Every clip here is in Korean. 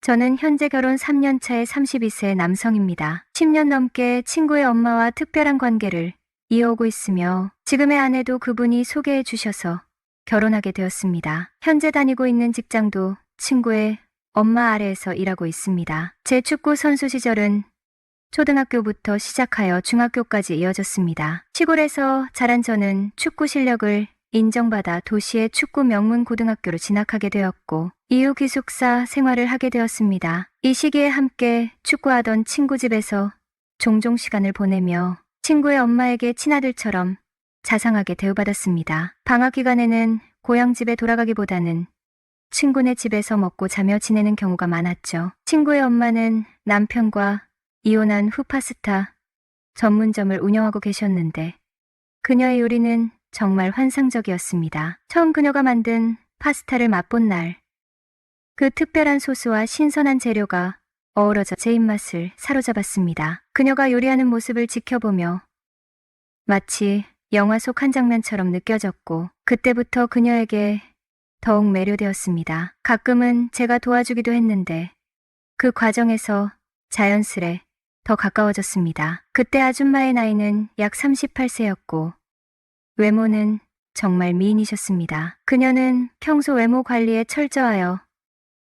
저는 현재 결혼 3년 차의 32세 남성입니다. 10년 넘게 친구의 엄마와 특별한 관계를 이어오고 있으며 지금의 아내도 그분이 소개해 주셔서 결혼하게 되었습니다. 현재 다니고 있는 직장도 친구의 엄마 아래에서 일하고 있습니다. 제 축구 선수 시절은 초등학교부터 시작하여 중학교까지 이어졌습니다. 시골에서 자란 저는 축구 실력을 인정받아 도시의 축구 명문 고등학교로 진학하게 되었고 이후 기숙사 생활을 하게 되었습니다. 이 시기에 함께 축구하던 친구 집에서 종종 시간을 보내며 친구의 엄마에게 친아들처럼 자상하게 대우받았습니다. 방학 기간에는 고향집에 돌아가기보다는 친구네 집에서 먹고 자며 지내는 경우가 많았죠. 친구의 엄마는 남편과 이혼한 후 파스타 전문점을 운영하고 계셨는데 그녀의 요리는 정말 환상적이었습니다. 처음 그녀가 만든 파스타를 맛본 날, 그 특별한 소스와 신선한 재료가 어우러져 제 입맛을 사로잡았습니다. 그녀가 요리하는 모습을 지켜보며 마치 영화 속 한 장면처럼 느껴졌고 그때부터 그녀에게 더욱 매료되었습니다. 가끔은 제가 도와주기도 했는데 그 과정에서 자연스레 더 가까워졌습니다. 그때 아줌마의 나이는 약 38세였고 외모는 정말 미인이셨습니다. 그녀는 평소 외모 관리에 철저하여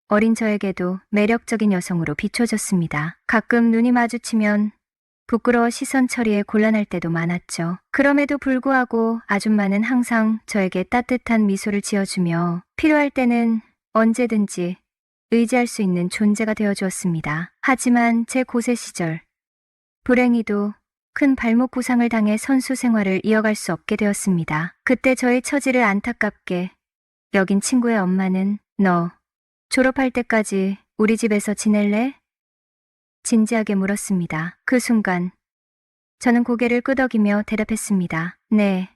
어린 저에게도 매력적인 여성으로 비춰졌습니다. 가끔 눈이 마주치면 부끄러워 시선 처리에 곤란할 때도 많았죠. 그럼에도 불구하고 아줌마는 항상 저에게 따뜻한 미소를 지어주며 필요할 때는 언제든지 의지할 수 있는 존재가 되어주었습니다. 하지만 제 고세 시절 불행히도 큰 발목 부상을 당해 선수 생활을 이어갈 수 없게 되었습니다. 그때 저의 처지를 안타깝게 여긴 친구의 엄마는 너 졸업할 때까지 우리 집에서 지낼래? 진지하게 물었습니다. 그 순간 저는 고개를 끄덕이며 대답했습니다. 네.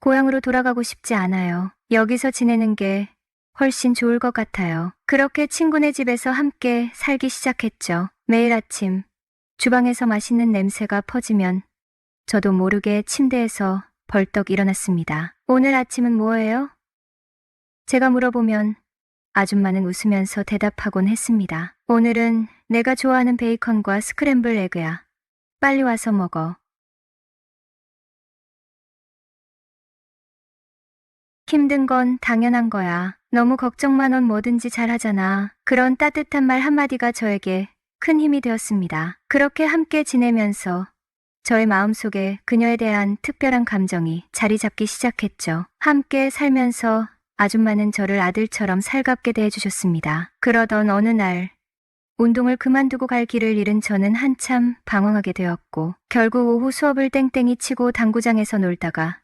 고향으로 돌아가고 싶지 않아요. 여기서 지내는 게 훨씬 좋을 것 같아요. 그렇게 친구네 집에서 함께 살기 시작했죠. 매일 아침 주방에서 맛있는 냄새가 퍼지면 저도 모르게 침대에서 벌떡 일어났습니다. 오늘 아침은 뭐예요? 제가 물어보면 아줌마는 웃으면서 대답하곤 했습니다. 오늘은 내가 좋아하는 베이컨과 스크램블 에그야. 빨리 와서 먹어. 힘든 건 당연한 거야. 너무 걱정만 넌 뭐든지 잘하잖아. 그런 따뜻한 말 한마디가 저에게 큰 힘이 되었습니다. 그렇게 함께 지내면서 저의 마음속에 그녀에 대한 특별한 감정이 자리 잡기 시작했죠. 함께 살면서 아줌마는 저를 아들처럼 살갑게 대해주셨습니다. 그러던 어느 날 운동을 그만두고 갈 길을 잃은 저는 한참 방황하게 되었고 결국 오후 수업을 땡땡이 치고 당구장에서 놀다가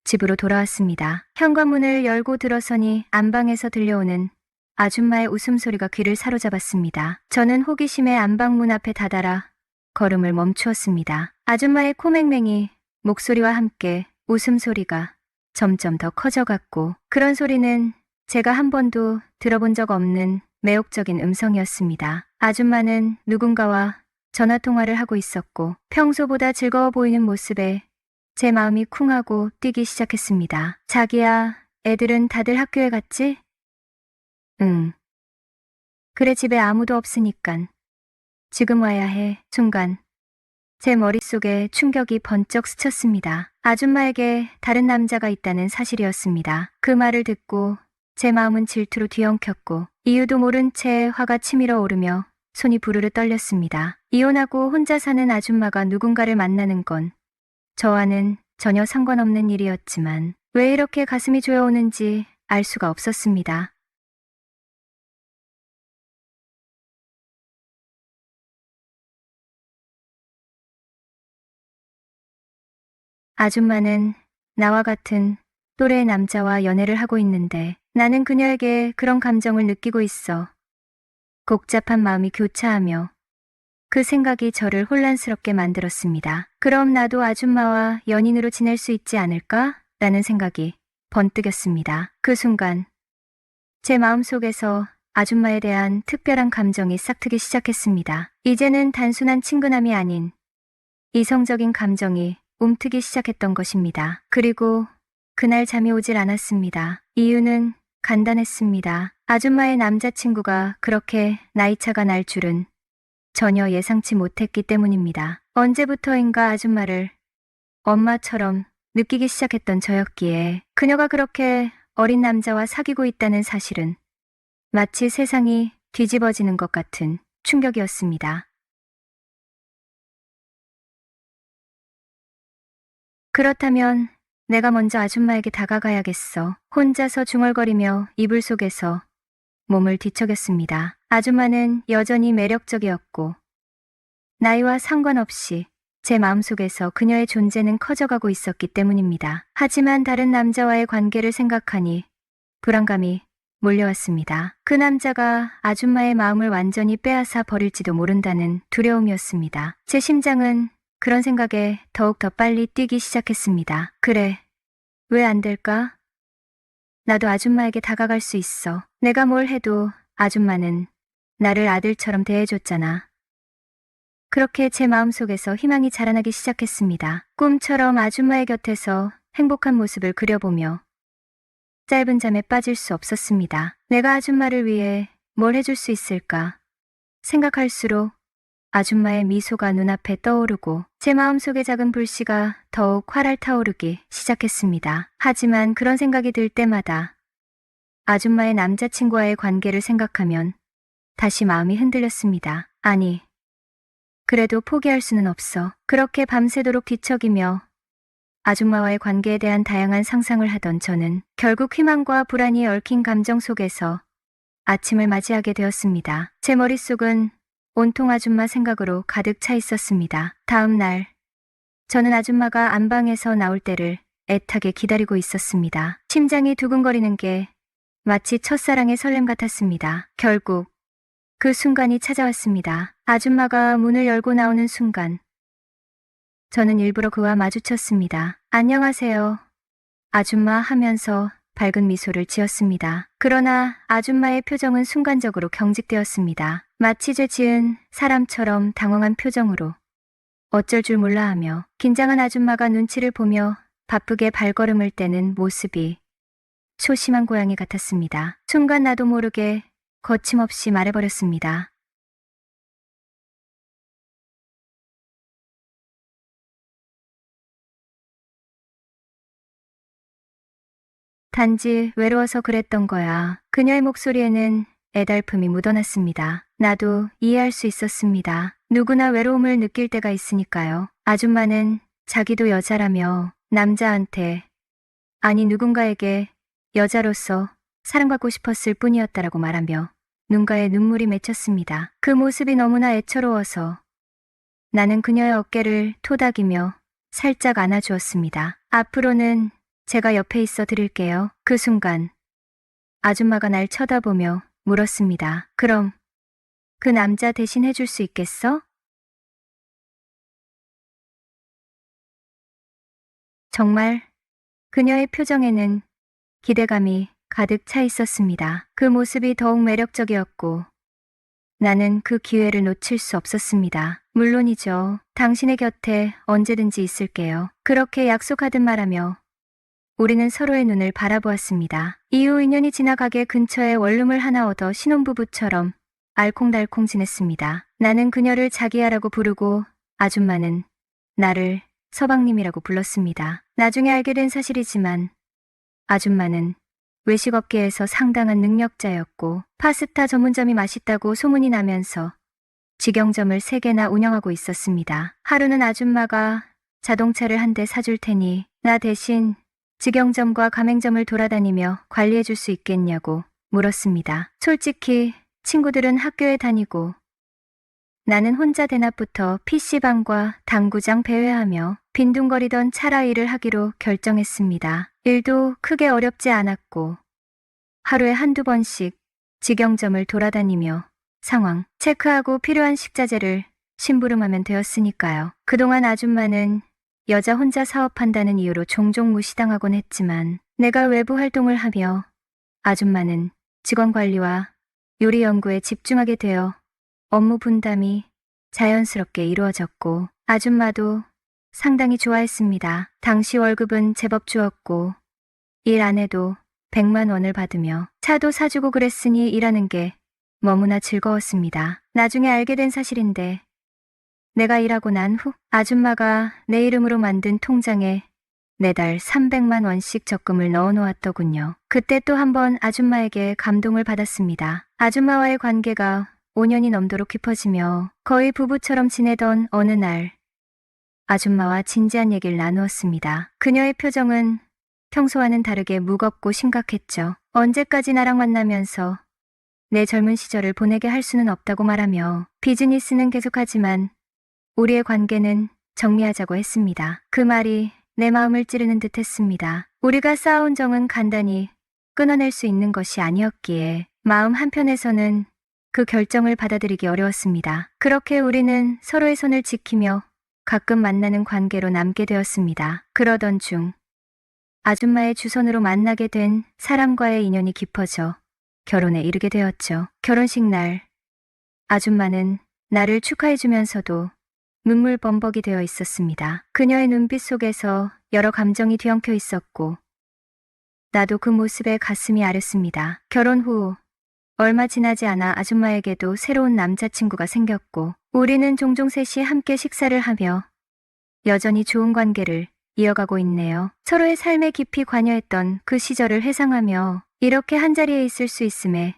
집으로 돌아왔습니다. 현관문을 열고 들어서니 안방에서 들려오는 아줌마의 웃음소리가 귀를 사로잡았습니다. 저는 호기심에 안방문 앞에 다다라 걸음을 멈추었습니다. 아줌마의 코맹맹이 목소리와 함께 웃음소리가 점점 더 커져갔고 그런 소리는 제가 한 번도 들어본 적 없는 매혹적인 음성이었습니다. 아줌마는 누군가와 전화통화를 하고 있었고 평소보다 즐거워 보이는 모습에 제 마음이 쿵하고 뛰기 시작했습니다. 자기야, 애들은 다들 학교에 갔지? 응. 그래 집에 아무도 없으니깐. 지금 와야 해. 순간 제 머릿속에 충격이 번쩍 스쳤습니다. 아줌마에게 다른 남자가 있다는 사실이었습니다. 그 말을 듣고 제 마음은 질투로 뒤엉켰고 이유도 모른 채 화가 치밀어 오르며 손이 부르르 떨렸습니다. 이혼하고 혼자 사는 아줌마가 누군가를 만나는 건 저와는 전혀 상관없는 일이었지만 왜 이렇게 가슴이 조여오는지 알 수가 없었습니다. 아줌마는 나와 같은 또래의 남자와 연애를 하고 있는데 나는 그녀에게 그런 감정을 느끼고 있어. 복잡한 마음이 교차하며 그 생각이 저를 혼란스럽게 만들었습니다. 그럼 나도 아줌마와 연인으로 지낼 수 있지 않을까? 라는 생각이 번뜩였습니다. 그 순간 제 마음속에서 아줌마에 대한 특별한 감정이 싹트기 시작했습니다. 이제는 단순한 친근함이 아닌 이성적인 감정이 움트기 시작했던 것입니다. 그리고 그날 잠이 오질 않았습니다. 이유는 간단했습니다. 아줌마의 남자친구가 그렇게 나이차가 날 줄은 전혀 예상치 못했기 때문입니다. 언제부터인가 아줌마를 엄마처럼 느끼기 시작했던 저였기에 그녀가 그렇게 어린 남자와 사귀고 있다는 사실은 마치 세상이 뒤집어지는 것 같은 충격이었습니다. 그렇다면 내가 먼저 아줌마에게 다가가야겠어. 혼자서 중얼거리며 이불 속에서 몸을 뒤척였습니다. 아줌마는 여전히 매력적이었고 나이와 상관없이 제 마음속에서 그녀의 존재는 커져가고 있었기 때문입니다. 하지만 다른 남자와의 관계를 생각하니 불안감이 몰려왔습니다. 그 남자가 아줌마의 마음을 완전히 빼앗아 버릴지도 모른다는 두려움이었습니다. 제 심장은 그런 생각에 더욱 더 빨리 뛰기 시작했습니다. 그래, 왜 안 될까? 나도 아줌마에게 다가갈 수 있어. 내가 뭘 해도 아줌마는 나를 아들처럼 대해줬잖아. 그렇게 제 마음속에서 희망이 자라나기 시작했습니다. 꿈처럼 아줌마의 곁에서 행복한 모습을 그려보며 짧은 잠에 빠질 수 없었습니다. 내가 아줌마를 위해 뭘 해줄 수 있을까? 생각할수록 아줌마의 미소가 눈앞에 떠오르고 제 마음속의 작은 불씨가 더욱 활활 타오르기 시작했습니다. 하지만 그런 생각이 들 때마다 아줌마의 남자친구와의 관계를 생각하면 다시 마음이 흔들렸습니다. 아니, 그래도 포기할 수는 없어. 그렇게 밤새도록 뒤척이며 아줌마와의 관계에 대한 다양한 상상을 하던 저는 결국 희망과 불안이 얽힌 감정 속에서 아침을 맞이하게 되었습니다. 제 머릿속은 온통 아줌마 생각으로 가득 차 있었습니다. 다음 날, 저는 아줌마가 안방에서 나올 때를 애타게 기다리고 있었습니다. 심장이 두근거리는 게 마치 첫사랑의 설렘 같았습니다. 결국 그 순간이 찾아왔습니다. 아줌마가 문을 열고 나오는 순간, 저는 일부러 그와 마주쳤습니다. 안녕하세요, 아줌마 하면서 밝은 미소를 지었습니다. 그러나 아줌마의 표정은 순간적으로 경직되었습니다. 마치 죄 지은 사람처럼 당황한 표정으로 어쩔 줄 몰라 하며 긴장한 아줌마가 눈치를 보며 바쁘게 발걸음을 떼는 모습이 소심한 고양이 같았습니다. 순간 나도 모르게 거침없이 말해버렸습니다. 단지 외로워서 그랬던 거야. 그녀의 목소리에는 애달픔이 묻어났습니다. 나도 이해할 수 있었습니다. 누구나 외로움을 느낄 때가 있으니까요. 아줌마는 자기도 여자라며 남자한테, 아니 누군가에게 여자로서 사랑받고 싶었을 뿐이었다라고 말하며 눈가에 눈물이 맺혔습니다. 그 모습이 너무나 애처로워서 나는 그녀의 어깨를 토닥이며 살짝 안아주었습니다. 앞으로는 제가 옆에 있어 드릴게요. 그 순간 아줌마가 날 쳐다보며 물었습니다. 그럼 그 남자 대신 해줄 수 있겠어? 정말 그녀의 표정에는 기대감이 가득 차 있었습니다. 그 모습이 더욱 매력적이었고 나는 그 기회를 놓칠 수 없었습니다. 물론이죠. 당신의 곁에 언제든지 있을게요. 그렇게 약속하듯 말하며 우리는 서로의 눈을 바라보았습니다. 이후 2년이 지나가게 근처에 원룸을 하나 얻어 신혼부부처럼 알콩달콩 지냈습니다. 나는 그녀를 자기야라고 부르고 아줌마는 나를 서방님이라고 불렀습니다. 나중에 알게 된 사실이지만 아줌마는 외식업계에서 상당한 능력자였고 파스타 전문점이 맛있다고 소문이 나면서 직영점을 3개나 운영하고 있었습니다. 하루는 아줌마가 자동차를 한 대 사줄 테니 나 대신 직영점과 가맹점을 돌아다니며 관리해줄 수 있겠냐고 물었습니다. 솔직히 친구들은 학교에 다니고 나는 혼자 대낮부터 PC방과 당구장 배회하며 빈둥거리던 차라 일을 하기로 결정했습니다. 일도 크게 어렵지 않았고 하루에 한두 번씩 직영점을 돌아다니며 상황 체크하고 필요한 식자재를 심부름하면 되었으니까요. 그동안 아줌마는 여자 혼자 사업한다는 이유로 종종 무시당하곤 했지만 내가 외부 활동을 하며 아줌마는 직원 관리와 요리 연구에 집중하게 되어 업무 분담이 자연스럽게 이루어졌고 아줌마도 상당히 좋아했습니다. 당시 월급은 제법 주었고 일 안 해도 100만 원을 받으며 차도 사주고 그랬으니 일하는 게 너무나 즐거웠습니다. 나중에 알게 된 사실인데 내가 일하고 난 후 아줌마가 내 이름으로 만든 통장에 매달 300만 원씩 적금을 넣어 놓았더군요. 그때 또 한 번 아줌마에게 감동을 받았습니다. 아줌마와의 관계가 5년이 넘도록 깊어지며 거의 부부처럼 지내던 어느 날 아줌마와 진지한 얘기를 나누었습니다. 그녀의 표정은 평소와는 다르게 무겁고 심각했죠. 언제까지 나랑 만나면서 내 젊은 시절을 보내게 할 수는 없다고 말하며 비즈니스는 계속하지만 우리의 관계는 정리하자고 했습니다. 그 말이 내 마음을 찌르는 듯 했습니다. 우리가 쌓아온 정은 간단히 끊어낼 수 있는 것이 아니었기에 마음 한편에서는 그 결정을 받아들이기 어려웠습니다. 그렇게 우리는 서로의 손을 지키며 가끔 만나는 관계로 남게 되었습니다. 그러던 중 아줌마의 주선으로 만나게 된 사람과의 인연이 깊어져 결혼에 이르게 되었죠. 결혼식 날 아줌마는 나를 축하해주면서도 눈물 범벅이 되어 있었습니다. 그녀의 눈빛 속에서 여러 감정이 뒤엉켜 있었고 나도 그 모습에 가슴이 아렸습니다. 결혼 후 얼마 지나지 않아 아줌마에게도 새로운 남자친구가 생겼고 우리는 종종 셋이 함께 식사를 하며 여전히 좋은 관계를 이어가고 있네요. 서로의 삶에 깊이 관여했던 그 시절을 회상하며 이렇게 한자리에 있을 수 있음에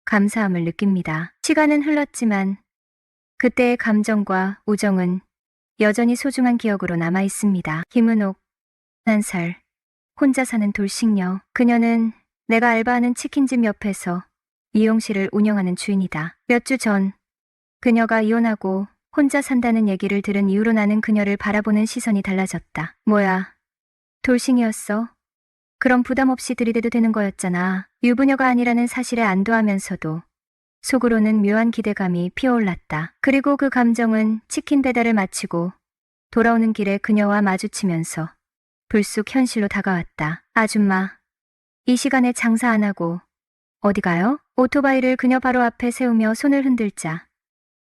감사함을 느낍니다. 시간은 흘렀지만 그때의 감정과 우정은 여전히 소중한 기억으로 남아 있습니다. 김은옥, 1살, 혼자 사는 돌싱녀. 그녀는 내가 알바하는 치킨집 옆에서 미용실을 운영하는 주인이다. 몇 주 전 그녀가 이혼하고 혼자 산다는 얘기를 들은 이후로 나는 그녀를 바라보는 시선이 달라졌다. 뭐야, 돌싱이었어? 그럼 부담 없이 들이대도 되는 거였잖아. 유부녀가 아니라는 사실에 안도하면서도 속으로는 묘한 기대감이 피어올랐다. 그리고 그 감정은 치킨 배달을 마치고 돌아오는 길에 그녀와 마주치면서 불쑥 현실로 다가왔다. 아줌마, 이 시간에 장사 안 하고 어디 가요? 오토바이를 그녀 바로 앞에 세우며 손을 흔들자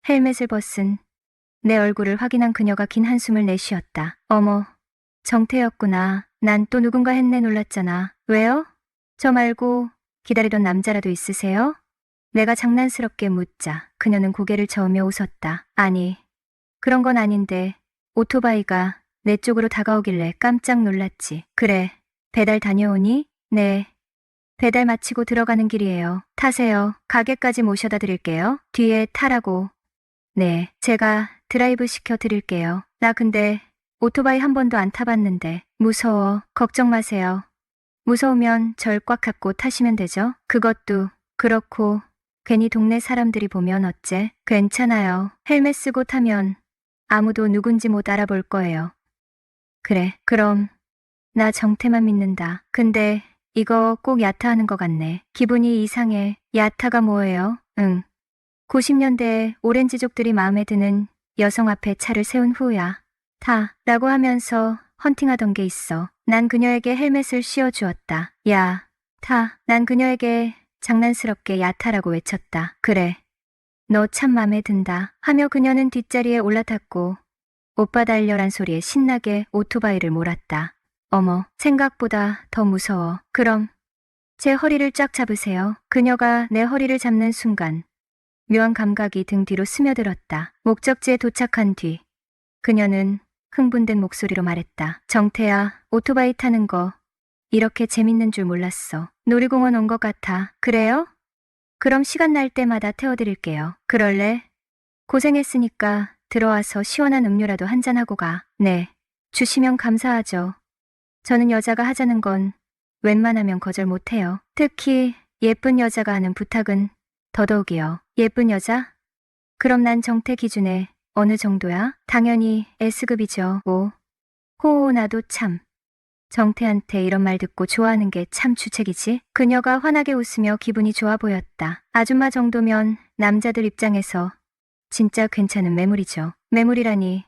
헬멧을 벗은 내 얼굴을 확인한 그녀가 긴 한숨을 내쉬었다. 어머, 정태였구나. 난 또 누군가 했네. 놀랐잖아. 왜요? 저 말고 기다리던 남자라도 있으세요? 내가 장난스럽게 묻자 그녀는 고개를 저으며 웃었다. 아니, 그런 건 아닌데 오토바이가 내 쪽으로 다가오길래 깜짝 놀랐지. 그래, 배달 다녀오니? 네. 배달 마치고 들어가는 길이에요. 타세요. 가게까지 모셔다 드릴게요. 뒤에 타라고. 네, 제가 드라이브 시켜 드릴게요. 나 근데 오토바이 한 번도 안 타봤는데 무서워. 걱정 마세요. 무서우면 절 꽉 잡고 타시면 되죠. 그것도 그렇고 괜히 동네 사람들이 보면 어째? 괜찮아요. 헬멧 쓰고 타면 아무도 누군지 못 알아볼 거예요. 그래, 그럼 나 정태만 믿는다. 근데 이거 꼭 야타하는 것 같네. 기분이 이상해. 야타가 뭐예요? 응. 90년대에 오렌지족들이 마음에 드는 여성 앞에 차를 세운 후야. 타, 라고 하면서 헌팅하던 게 있어. 난 그녀에게 헬멧을 씌워주었다. 야, 타. 난 그녀에게 장난스럽게 야타라고 외쳤다. 그래, 너 참 맘에 든다. 하며 그녀는 뒷자리에 올라탔고 오빠 달려란 소리에 신나게 오토바이를 몰았다. 어머, 생각보다 더 무서워. 그럼 제 허리를 쫙 잡으세요. 그녀가 내 허리를 잡는 순간 묘한 감각이 등 뒤로 스며들었다. 목적지에 도착한 뒤 그녀는 흥분된 목소리로 말했다. 정태야, 오토바이 타는 거 이렇게 재밌는 줄 몰랐어. 놀이공원 온 것 같아. 그래요? 그럼 시간 날 때마다 태워드릴게요. 그럴래? 고생했으니까 들어와서 시원한 음료라도 한잔하고 가. 네, 주시면 감사하죠. 저는 여자가 하자는 건 웬만하면 거절 못해요. 특히 예쁜 여자가 하는 부탁은 더더욱이요. 예쁜 여자? 그럼 난 정태 기준에 어느 정도야? 당연히 S급이죠. 오, 호호, 나도 참. 정태한테 이런 말 듣고 좋아하는 게 참 주책이지? 그녀가 환하게 웃으며 기분이 좋아 보였다. 아줌마 정도면 남자들 입장에서 진짜 괜찮은 매물이죠. 매물이라니,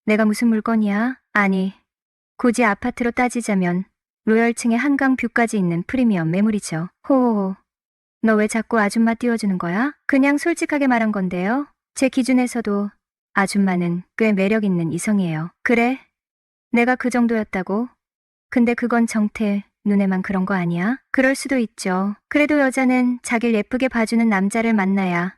내가 무슨 물건이야? 아니, 굳이 아파트로 따지자면 로열층의 한강 뷰까지 있는 프리미엄 매물이죠. 호호호. 너 왜 자꾸 아줌마 띄워주는 거야? 그냥 솔직하게 말한 건데요. 제 기준에서도 아줌마는 꽤 매력 있는 이성이에요. 그래? 내가 그 정도였다고? 근데 그건 정태 눈에만 그런 거 아니야? 그럴 수도 있죠. 그래도 여자는 자기를 예쁘게 봐주는 남자를 만나야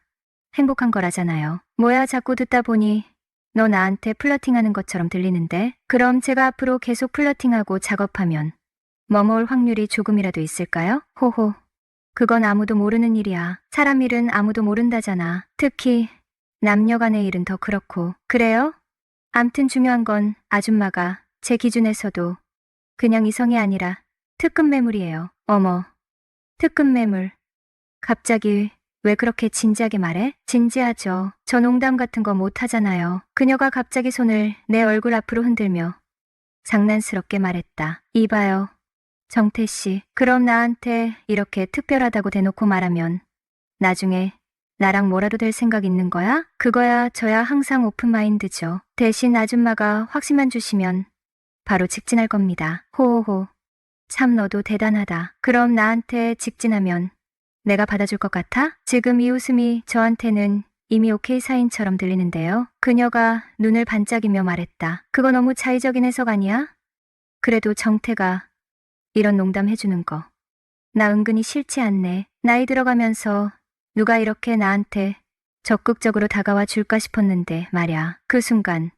행복한 거라잖아요. 뭐야, 자꾸 듣다 보니 너 나한테 플러팅하는 것처럼 들리는데? 그럼 제가 앞으로 계속 플러팅하고 작업하면 머물 확률이 조금이라도 있을까요? 호호. 그건 아무도 모르는 일이야. 사람 일은 아무도 모른다잖아. 특히 남녀 간의 일은 더 그렇고. 그래요? 암튼 중요한 건 아줌마가 제 기준에서도 그냥 이성이 아니라 특급 매물이에요. 어머, 특급 매물. 갑자기 왜 그렇게 진지하게 말해? 진지하죠. 저 농담 같은 거 못 하잖아요. 그녀가 갑자기 손을 내 얼굴 앞으로 흔들며 장난스럽게 말했다. 이봐요. 정태 씨, 그럼 나한테 이렇게 특별하다고 대놓고 말하면 나중에 나랑 뭐라도 될 생각 있는 거야? 그거야 저야 항상 오픈마인드죠. 대신 아줌마가 확신만 주시면 바로 직진할 겁니다. 호호호. 참 너도 대단하다. 그럼 나한테 직진하면 내가 받아줄 것 같아? 지금 이 웃음이 저한테는 이미 오케이 사인처럼 들리는데요. 그녀가 눈을 반짝이며 말했다. 그거 너무 자의적인 해석 아니야? 그래도 정태가 이런 농담 해주는 거. 나 은근히 싫지 않네. 나이 들어가면서 누가 이렇게 나한테 적극적으로 다가와 줄까 싶었는데 말야. 그 순간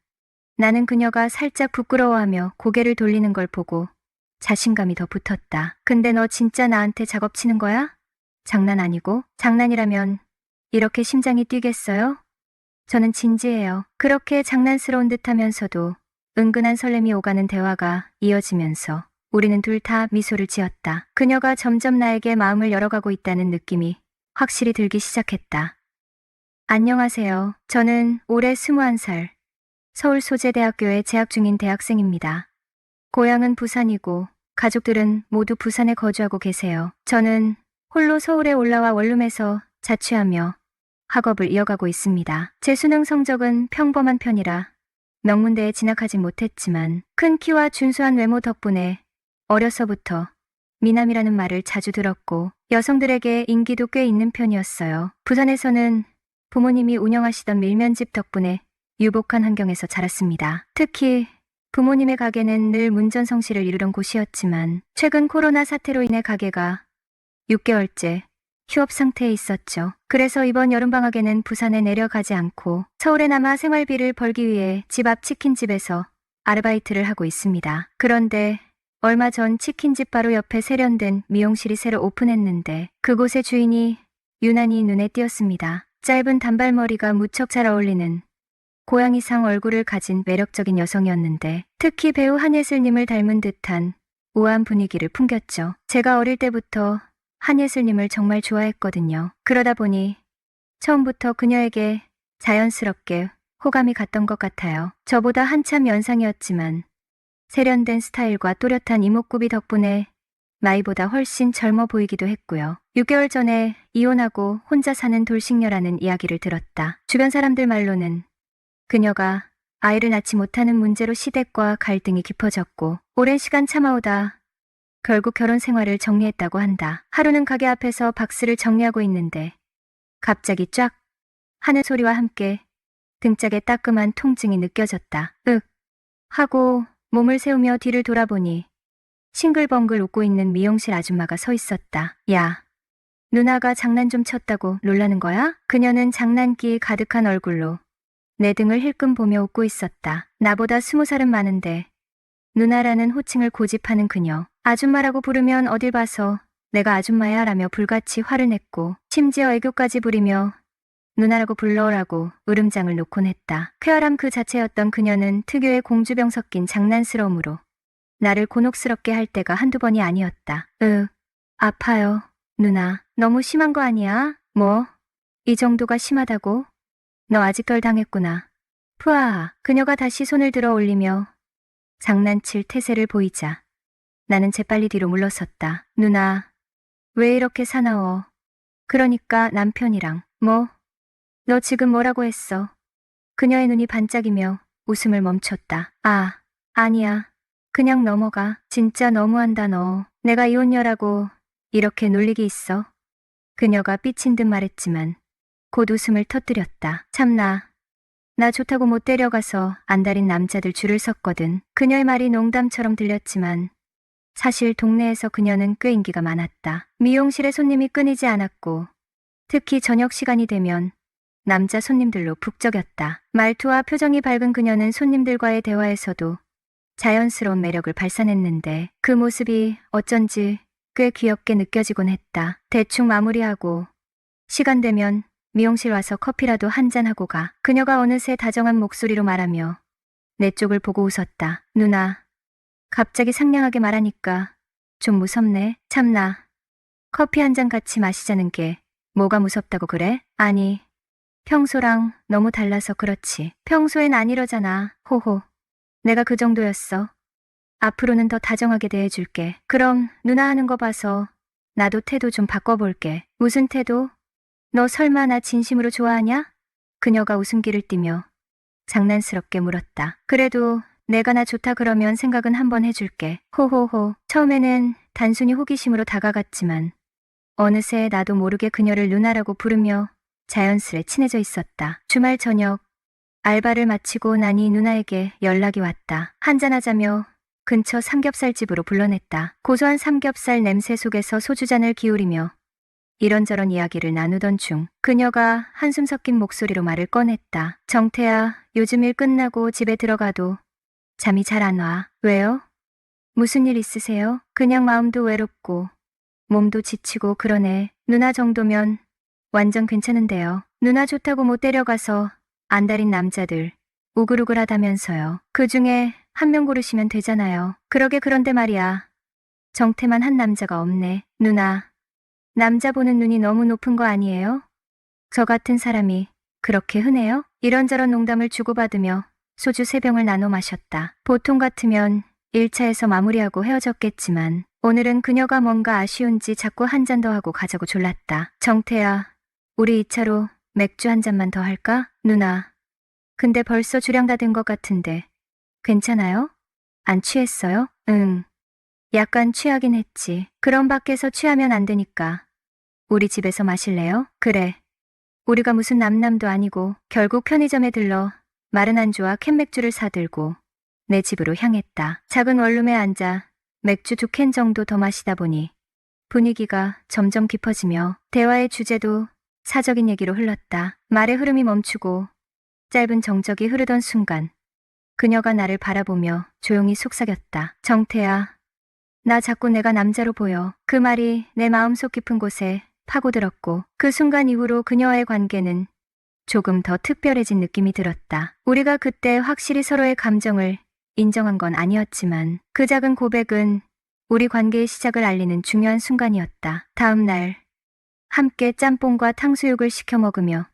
나는 그녀가 살짝 부끄러워하며 고개를 돌리는 걸 보고 자신감이 더 붙었다. 근데 너 진짜 나한테 작업 치는 거야? 장난 아니고? 장난이라면 이렇게 심장이 뛰겠어요? 저는 진지해요. 그렇게 장난스러운 듯 하면서도 은근한 설렘이 오가는 대화가 이어지면서 우리는 둘 다 미소를 지었다. 그녀가 점점 나에게 마음을 열어가고 있다는 느낌이 확실히 들기 시작했다. 안녕하세요. 저는 올해 21살, 서울소재대학교에 재학 중인 대학생입니다. 고향은 부산이고 가족들은 모두 부산에 거주하고 계세요. 저는 홀로 서울에 올라와 원룸에서 자취하며 학업을 이어가고 있습니다. 제 수능 성적은 평범한 편이라 명문대에 진학하지 못했지만 큰 키와 준수한 외모 덕분에 어려서부터 미남이라는 말을 자주 들었고 여성들에게 인기도 꽤 있는 편이었어요. 부산에서는 부모님이 운영하시던 밀면집 덕분에 유복한 환경에서 자랐습니다. 특히 부모님의 가게는 늘 문전성시를 이루던 곳이었지만 최근 코로나 사태로 인해 가게가 6개월째 휴업 상태에 있었죠. 그래서 이번 여름방학에는 부산에 내려가지 않고 서울에 남아 생활비를 벌기 위해 집 앞 치킨집에서 아르바이트를 하고 있습니다. 그런데 얼마 전 치킨집 바로 옆에 세련된 미용실이 새로 오픈했는데 그곳의 주인이 유난히 눈에 띄었습니다. 짧은 단발머리가 무척 잘 어울리는 고양이상 얼굴을 가진 매력적인 여성이었는데 특히 배우 한예슬님을 닮은 듯한 우아한 분위기를 풍겼죠. 제가 어릴 때부터 한예슬님을 정말 좋아했거든요. 그러다 보니 처음부터 그녀에게 자연스럽게 호감이 갔던 것 같아요. 저보다 한참 연상이었지만 세련된 스타일과 또렷한 이목구비 덕분에 나이보다 훨씬 젊어 보이기도 했고요. 6개월 전에 이혼하고 혼자 사는 돌싱녀라는 이야기를 들었다. 주변 사람들 말로는 그녀가 아이를 낳지 못하는 문제로 시댁과 갈등이 깊어졌고 오랜 시간 참아오다 결국 결혼 생활을 정리했다고 한다. 하루는 가게 앞에서 박스를 정리하고 있는데 갑자기 쫙 하는 소리와 함께 등짝에 따끔한 통증이 느껴졌다. 윽 하고 몸을 세우며 뒤를 돌아보니 싱글벙글 웃고 있는 미용실 아줌마가 서 있었다. 야, 누나가 장난 좀 쳤다고 놀라는 거야? 그녀는 장난기 가득한 얼굴로 내 등을 힐끔 보며 웃고 있었다. 나보다 20살은 많은데 누나라는 호칭을 고집하는 그녀. 아줌마라고 부르면 어딜 봐서 내가 아줌마야 라며 불같이 화를 냈고 심지어 애교까지 부리며 누나라고 불러오라고 으름장을 놓곤 했다. 쾌활함 그 자체였던 그녀는 특유의 공주병 섞인 장난스러움으로 나를 곤혹스럽게 할 때가 한두 번이 아니었다. 아파요. 누나, 너무 심한 거 아니야? 뭐? 이 정도가 심하다고? 너 아직 덜 당했구나. 푸아. 그녀가 다시 손을 들어 올리며 장난칠 태세를 보이자 나는 재빨리 뒤로 물러섰다. 누나, 왜 이렇게 사나워? 그러니까 남편이랑. 뭐? 너 지금 뭐라고 했어? 그녀의 눈이 반짝이며 웃음을 멈췄다. 아, 아니야. 그냥 넘어가. 진짜 너무한다 너. 내가 이혼녀라고 이렇게 놀리기 있어? 그녀가 삐친 듯 말했지만 곧 웃음을 터뜨렸다. 참나. 나 좋다고 못 데려가서 안달인 남자들 줄을 섰거든. 그녀의 말이 농담처럼 들렸지만 사실 동네에서 그녀는 꽤 인기가 많았다. 미용실에 손님이 끊이지 않았고 특히 저녁 시간이 되면 남자 손님들로 북적였다. 말투와 표정이 밝은 그녀는 손님들과의 대화에서도 자연스러운 매력을 발산했는데 그 모습이 어쩐지 꽤 귀엽게 느껴지곤 했다. 대충 마무리하고 시간 되면 미용실 와서 커피라도 한잔하고 가. 그녀가 어느새 다정한 목소리로 말하며 내 쪽을 보고 웃었다. 누나, 갑자기 상냥하게 말하니까 좀 무섭네. 참나, 커피 한 잔 같이 마시자는 게 뭐가 무섭다고 그래? 아니, 평소랑 너무 달라서 그렇지. 평소엔 안 이러잖아. 호호. 내가 그 정도였어. 앞으로는 더 다정하게 대해줄게. 그럼 누나 하는 거 봐서 나도 태도 좀 바꿔볼게. 무슨 태도? 너 설마 나 진심으로 좋아하냐? 그녀가 웃음기를 띠며 장난스럽게 물었다. 그래도 내가 나 좋다 그러면 생각은 한번 해줄게. 호호호. 처음에는 단순히 호기심으로 다가갔지만 어느새 나도 모르게 그녀를 누나라고 부르며 자연스레 친해져 있었다. 주말 저녁 알바를 마치고 나니 누나에게 연락이 왔다. 한잔하자며 근처 삼겹살집으로 불러냈다. 고소한 삼겹살 냄새 속에서 소주잔을 기울이며 이런저런 이야기를 나누던 중 그녀가 한숨 섞인 목소리로 말을 꺼냈다. 정태야, 요즘 일 끝나고 집에 들어가도 잠이 잘 안 와. 왜요? 무슨 일 있으세요? 그냥 마음도 외롭고 몸도 지치고 그러네. 누나 정도면 완전 괜찮은데요. 누나 좋다고 못 데려가서 안달인 남자들 우글우글하다면서요. 그중에 한 명 고르시면 되잖아요. 그런데 말이야. 정태만 한 남자가 없네. 누나, 남자 보는 눈이 너무 높은 거 아니에요? 저 같은 사람이 그렇게 흔해요? 이런저런 농담을 주고받으며 소주 3병을 나눠 마셨다. 보통 같으면 1차에서 마무리하고 헤어졌겠지만 오늘은 그녀가 뭔가 아쉬운지 자꾸 한 잔 더 하고 가자고 졸랐다. 정태야, 우리 2차로 맥주 한 잔만 더 할까? 누나, 근데 벌써 주량 다 된 것 같은데 괜찮아요? 안 취했어요? 응. 약간 취하긴 했지. 그럼 밖에서 취하면 안 되니까 우리 집에서 마실래요? 그래. 우리가 무슨 남남도 아니고 결국 편의점에 들러 마른 안주와 캔맥주를 사들고 내 집으로 향했다. 작은 원룸에 앉아 맥주 2캔 정도 더 마시다 보니 분위기가 점점 깊어지며 대화의 주제도 사적인 얘기로 흘렀다. 말의 흐름이 멈추고 짧은 정적이 흐르던 순간 그녀가 나를 바라보며 조용히 속삭였다. 정태야, 나 자꾸 내가 남자로 보여. 그 말이 내 마음속 깊은 곳에 파고들었고 그 순간 이후로 그녀와의 관계는 조금 더 특별해진 느낌이 들었다. 우리가 그때 확실히 서로의 감정을 인정한 건 아니었지만 그 작은 고백은 우리 관계의 시작을 알리는 중요한 순간이었다. 다음 날 함께 짬뽕과 탕수육을 시켜 먹으며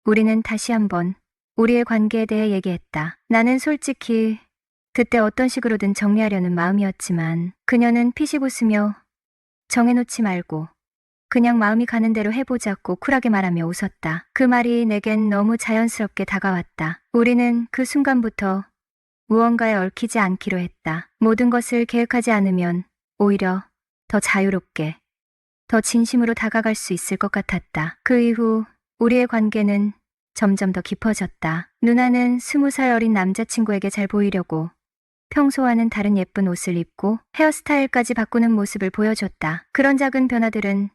우리는 다시 한번 우리의 관계에 대해 얘기했다. 나는 솔직히 그때 어떤 식으로든 정리하려는 마음이었지만 그녀는 피식 웃으며 정해놓지 말고 그냥 마음이 가는 대로 해보자고 쿨하게 말하며 웃었다. 그 말이 내겐 너무 자연스럽게 다가왔다. 우리는 그 순간부터 무언가에 얽히지 않기로 했다. 모든 것을 계획하지 않으면 오히려 더 자유롭게, 더 진심으로 다가갈 수 있을 것 같았다. 그 이후 우리의 관계는 점점 더 깊어졌다. 누나는 20살 어린 남자친구에게 잘 보이려고 평소와는 다른 예쁜 옷을 입고 헤어스타일까지 바꾸는 모습을 보여줬다. 그런 작은 변화들은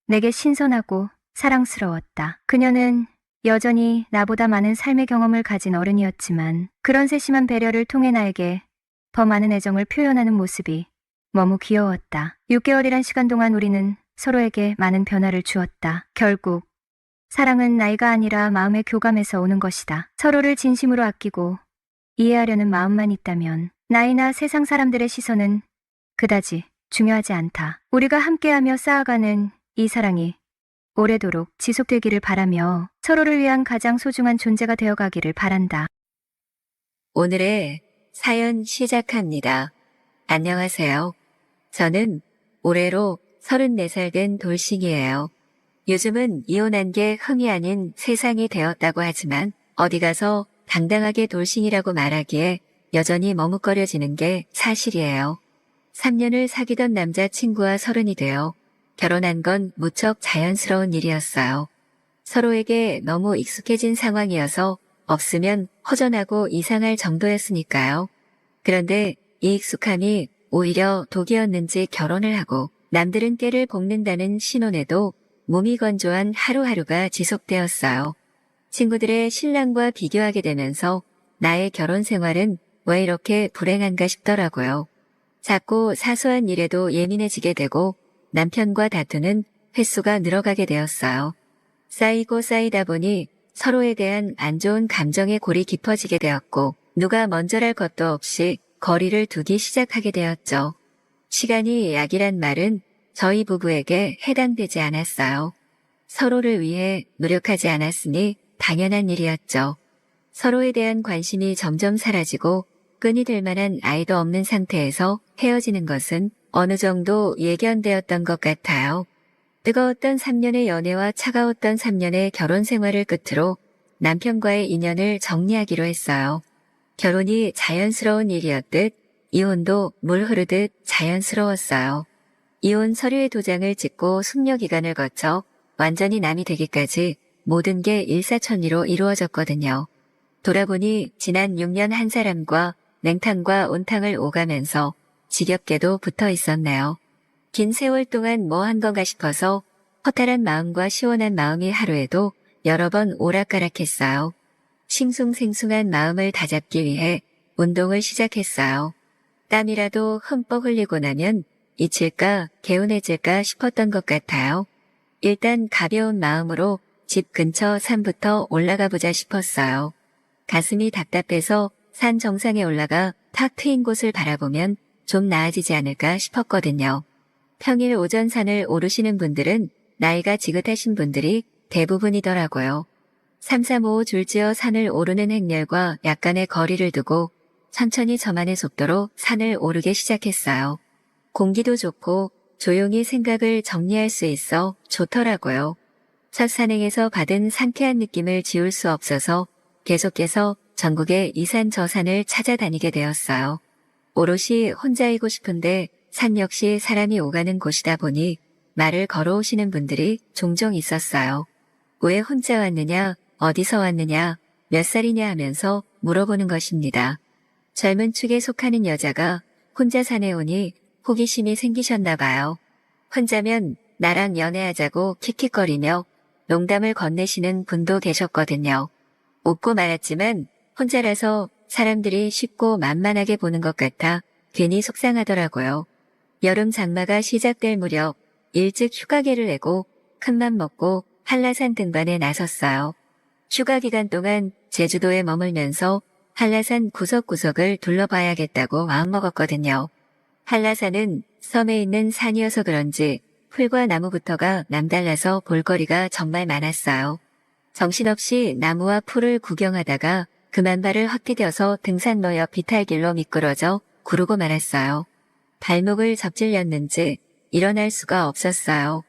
내게 신선하고 사랑스러웠다. 그녀는 여전히 나보다 많은 삶의 경험을 가진 어른이었지만 그런 세심한 배려를 통해 나에게 더 많은 애정을 표현하는 모습이 너무 귀여웠다. 6개월이란 시간 동안 우리는 서로에게 많은 변화를 주었다. 결국 사랑은 나이가 아니라 마음의 교감에서 오는 것이다. 서로를 진심으로 아끼고 이해하려는 마음만 있다면 나이나 세상 사람들의 시선은 그다지 중요하지 않다. 우리가 함께하며 쌓아가는 이 사랑이 오래도록 지속되기를 바라며 서로를 위한 가장 소중한 존재가 되어가기를 바란다. 오늘의 사연 시작합니다. 안녕하세요. 저는 올해로 34살 된 돌싱이에요. 요즘은 이혼한 게 흥이 아닌 세상이 되었다고 하지만 어디 가서 당당하게 돌싱이라고 말하기에 여전히 머뭇거려지는 게 사실이에요. 3년을 사귀던 남자친구와 서른이 되어 결혼한 건 무척 자연스러운 일이었어요. 서로에게 너무 익숙해진 상황이어서 없으면 허전하고 이상할 정도였으니까요. 그런데 이 익숙함이 오히려 독이었는지 결혼을 하고 남들은 깨를 볶는다는 신혼에도 몸이 건조한 하루하루가 지속되었어요. 친구들의 신랑과 비교하게 되면서 나의 결혼 생활은 왜 이렇게 불행한가 싶더라고요. 작고 사소한 일에도 예민해지게 되고 남편과 다투는 횟수가 늘어가게 되었어요. 쌓이고 쌓이다 보니 서로에 대한 안 좋은 감정의 골이 깊어지게 되었고 누가 먼저랄 것도 없이 거리를 두기 시작하게 되었죠. 시간이 약이란 말은 저희 부부에게 해당되지 않았어요. 서로를 위해 노력하지 않았으니 당연한 일이었죠. 서로에 대한 관심이 점점 사라지고 끈이 될 만한 아이도 없는 상태에서 헤어지는 것은 어느 정도 예견되었던 것 같아요. 뜨거웠던 3년의 연애와 차가웠던 3년의 결혼 생활을 끝으로 남편과의 인연을 정리하기로 했어요. 결혼이 자연스러운 일이었듯 이혼도 물 흐르듯 자연스러웠어요. 이혼 서류의 도장을 찍고 숙려 기간을 거쳐 완전히 남이 되기까지 모든 게 일사천리로 이루어졌거든요. 돌아보니 지난 6년 한 사람과 냉탕과 온탕을 오가면서 지겹게도 붙어 있었네요. 긴 세월 동안 뭐 한 건가 싶어서 허탈한 마음과 시원한 마음이 하루에도 여러 번 오락가락했어요. 싱숭생숭한 마음을 다잡기 위해 운동을 시작했어요. 땀이라도 흠뻑 흘리고 나면 잊힐까 개운해질까 싶었던 것 같아요. 일단 가벼운 마음으로 집 근처 산부터 올라가 보자 싶었어요. 가슴이 답답해서 산 정상에 올라가 탁 트인 곳을 바라보면 좀 나아지지 않을까 싶었거든요. 평일 오전 산을 오르시는 분들은 나이가 지긋하신 분들이 대부분이더라고요. 3, 4, 5 줄지어 산을 오르는 행렬과 약간의 거리를 두고 천천히 저만의 속도로 산을 오르게 시작했어요. 공기도 좋고 조용히 생각을 정리할 수 있어 좋더라고요. 첫 산행에서 받은 상쾌한 느낌을 지울 수 없어서 계속해서 전국의 이 산 저 산을 찾아다니게 되었어요. 오롯이 혼자이고 싶은데 산 역시 사람이 오가는 곳이다 보니 말을 걸어오시는 분들이 종종 있었어요. 왜 혼자 왔느냐, 어디서 왔느냐, 몇 살이냐 하면서 물어보는 것입니다. 젊은 축에 속하는 여자가 혼자 산에 오니 호기심이 생기셨나 봐요. 혼자면 나랑 연애하자고 킥킥거리며 농담을 건네시는 분도 계셨거든요. 웃고 말았지만 혼자라서 사람들이 쉽고 만만하게 보는 것 같아 괜히 속상하더라고요. 여름 장마가 시작될 무렵 일찍 휴가계를 내고 큰맘 먹고 한라산 등반에 나섰어요. 휴가 기간 동안 제주도에 머물면서 한라산 구석구석을 둘러봐야겠다고 마음먹었거든요. 한라산은 섬에 있는 산이어서 그런지 풀과 나무부터가 남달라서 볼거리가 정말 많았어요. 정신없이 나무와 풀을 구경하다가 그만 발을 헛디뎌서 등산로 옆 비탈길로 미끄러져 구르고 말았어요. 발목을 접질렸는지 일어날 수가 없었어요.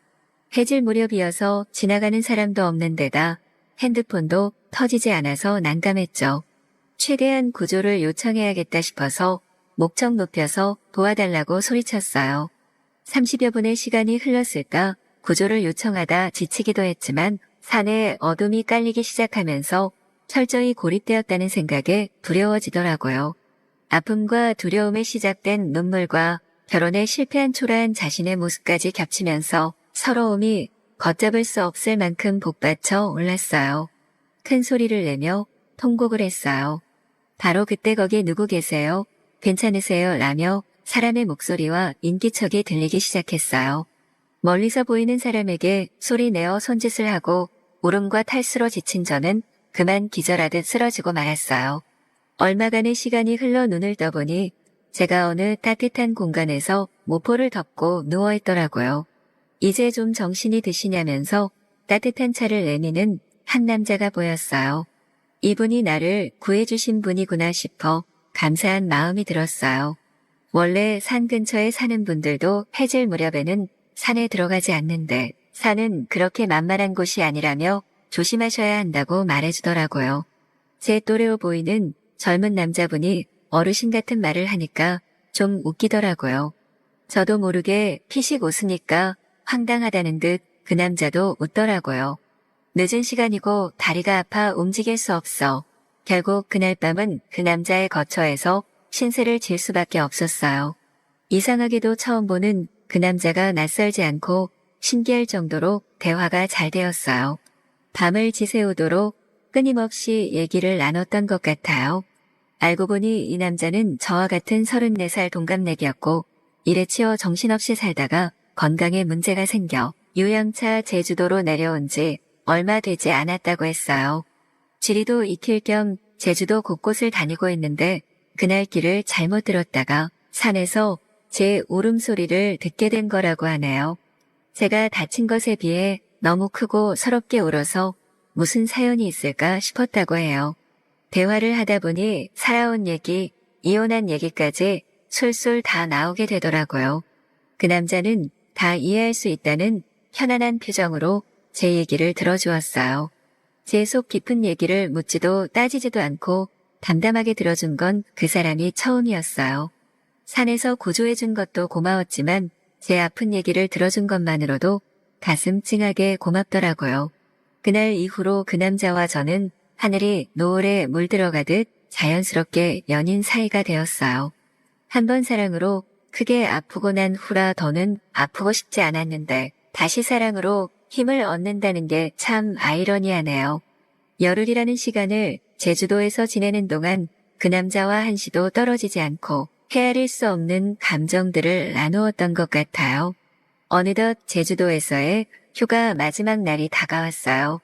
해질 무렵이어서 지나가는 사람도 없는 데다 핸드폰도 터지지 않아서 난감했죠. 최대한 구조를 요청해야겠다 싶어서 목청 높여서 도와달라고 소리쳤어요. 30여 분의 시간이 흘렀을까 구조를 요청하다 지치기도 했지만 산에 어둠이 깔리기 시작하면서 철저히 고립되었다는 생각에 두려워지더라고요. 아픔과 두려움에 시작된 눈물과 결혼에 실패한 초라한 자신의 모습까지 겹치면서 서러움이 걷잡을 수 없을 만큼 복받쳐 올랐어요. 큰 소리를 내며 통곡을 했어요. 바로 그때 거기 누구 계세요? 괜찮으세요? 라며 사람의 목소리와 인기척이 들리기 시작했어요. 멀리서 보이는 사람에게 소리 내어 손짓을 하고 울음과 탈수로 지친 저는 그만 기절하듯 쓰러지고 말았어요. 얼마간의 시간이 흘러 눈을 떠보니 제가 어느 따뜻한 공간에서 모포를 덮고 누워있더라고요. 이제 좀 정신이 드시냐면서 따뜻한 차를 내미는 한 남자가 보였어요. 이분이 나를 구해주신 분이구나 싶어 감사한 마음이 들었어요. 원래 산 근처에 사는 분들도 해질 무렵에는 산에 들어가지 않는데 산은 그렇게 만만한 곳이 아니라며 조심하셔야 한다고 말해주더라고요. 제 또래로 보이는 젊은 남자분이 어르신 같은 말을 하니까 좀 웃기더라고요. 저도 모르게 피식 웃으니까 황당하다는 듯 그 남자도 웃더라고요. 늦은 시간이고 다리가 아파 움직일 수 없어. 결국 그날 밤은 그 남자의 거처에서 신세를 질 수밖에 없었어요. 이상하게도 처음 보는 그 남자가 낯설지 않고 신기할 정도로 대화가 잘 되었어요. 밤을 지새우도록 끊임없이 얘기를 나눴던 것 같아요. 알고 보니 이 남자는 저와 같은 34살 동갑내기였고 일에 치여 정신없이 살다가 건강에 문제가 생겨 유영차 제주도로 내려온 지 얼마 되지 않았다고 했어요. 지리도 익힐 겸 제주도 곳곳을 다니고 있는데 그날 길을 잘못 들었다가 산에서 제 울음소리를 듣게 된 거라고 하네요. 제가 다친 것에 비해 너무 크고 서럽게 울어서 무슨 사연이 있을까 싶었다고 해요. 대화를 하다 보니 살아온 얘기, 이혼한 얘기까지 술술 다 나오게 되더라고요. 그 남자는 다 이해할 수 있다는 편안한 표정으로 제 얘기를 들어주었어요. 제 속 깊은 얘기를 묻지도 따지지도 않고 담담하게 들어준 건 그 사람이 처음이었어요. 산에서 구조해준 것도 고마웠지만 제 아픈 얘기를 들어준 것만으로도 가슴 찡하게 고맙더라고요. 그날 이후로 그 남자와 저는 하늘이 노을에 물들어가듯 자연스럽게 연인 사이가 되었어요. 한 번 사랑으로 크게 아프고 난 후라 더는 아프고 싶지 않았는데 다시 사랑으로 힘을 얻는다는 게 참 아이러니하네요. 열흘이라는 시간을 제주도에서 지내는 동안 그 남자와 한시도 떨어지지 않고 헤아릴 수 없는 감정들을 나누었던 것 같아요. 어느덧 제주도에서의 휴가 마지막 날이 다가왔어요.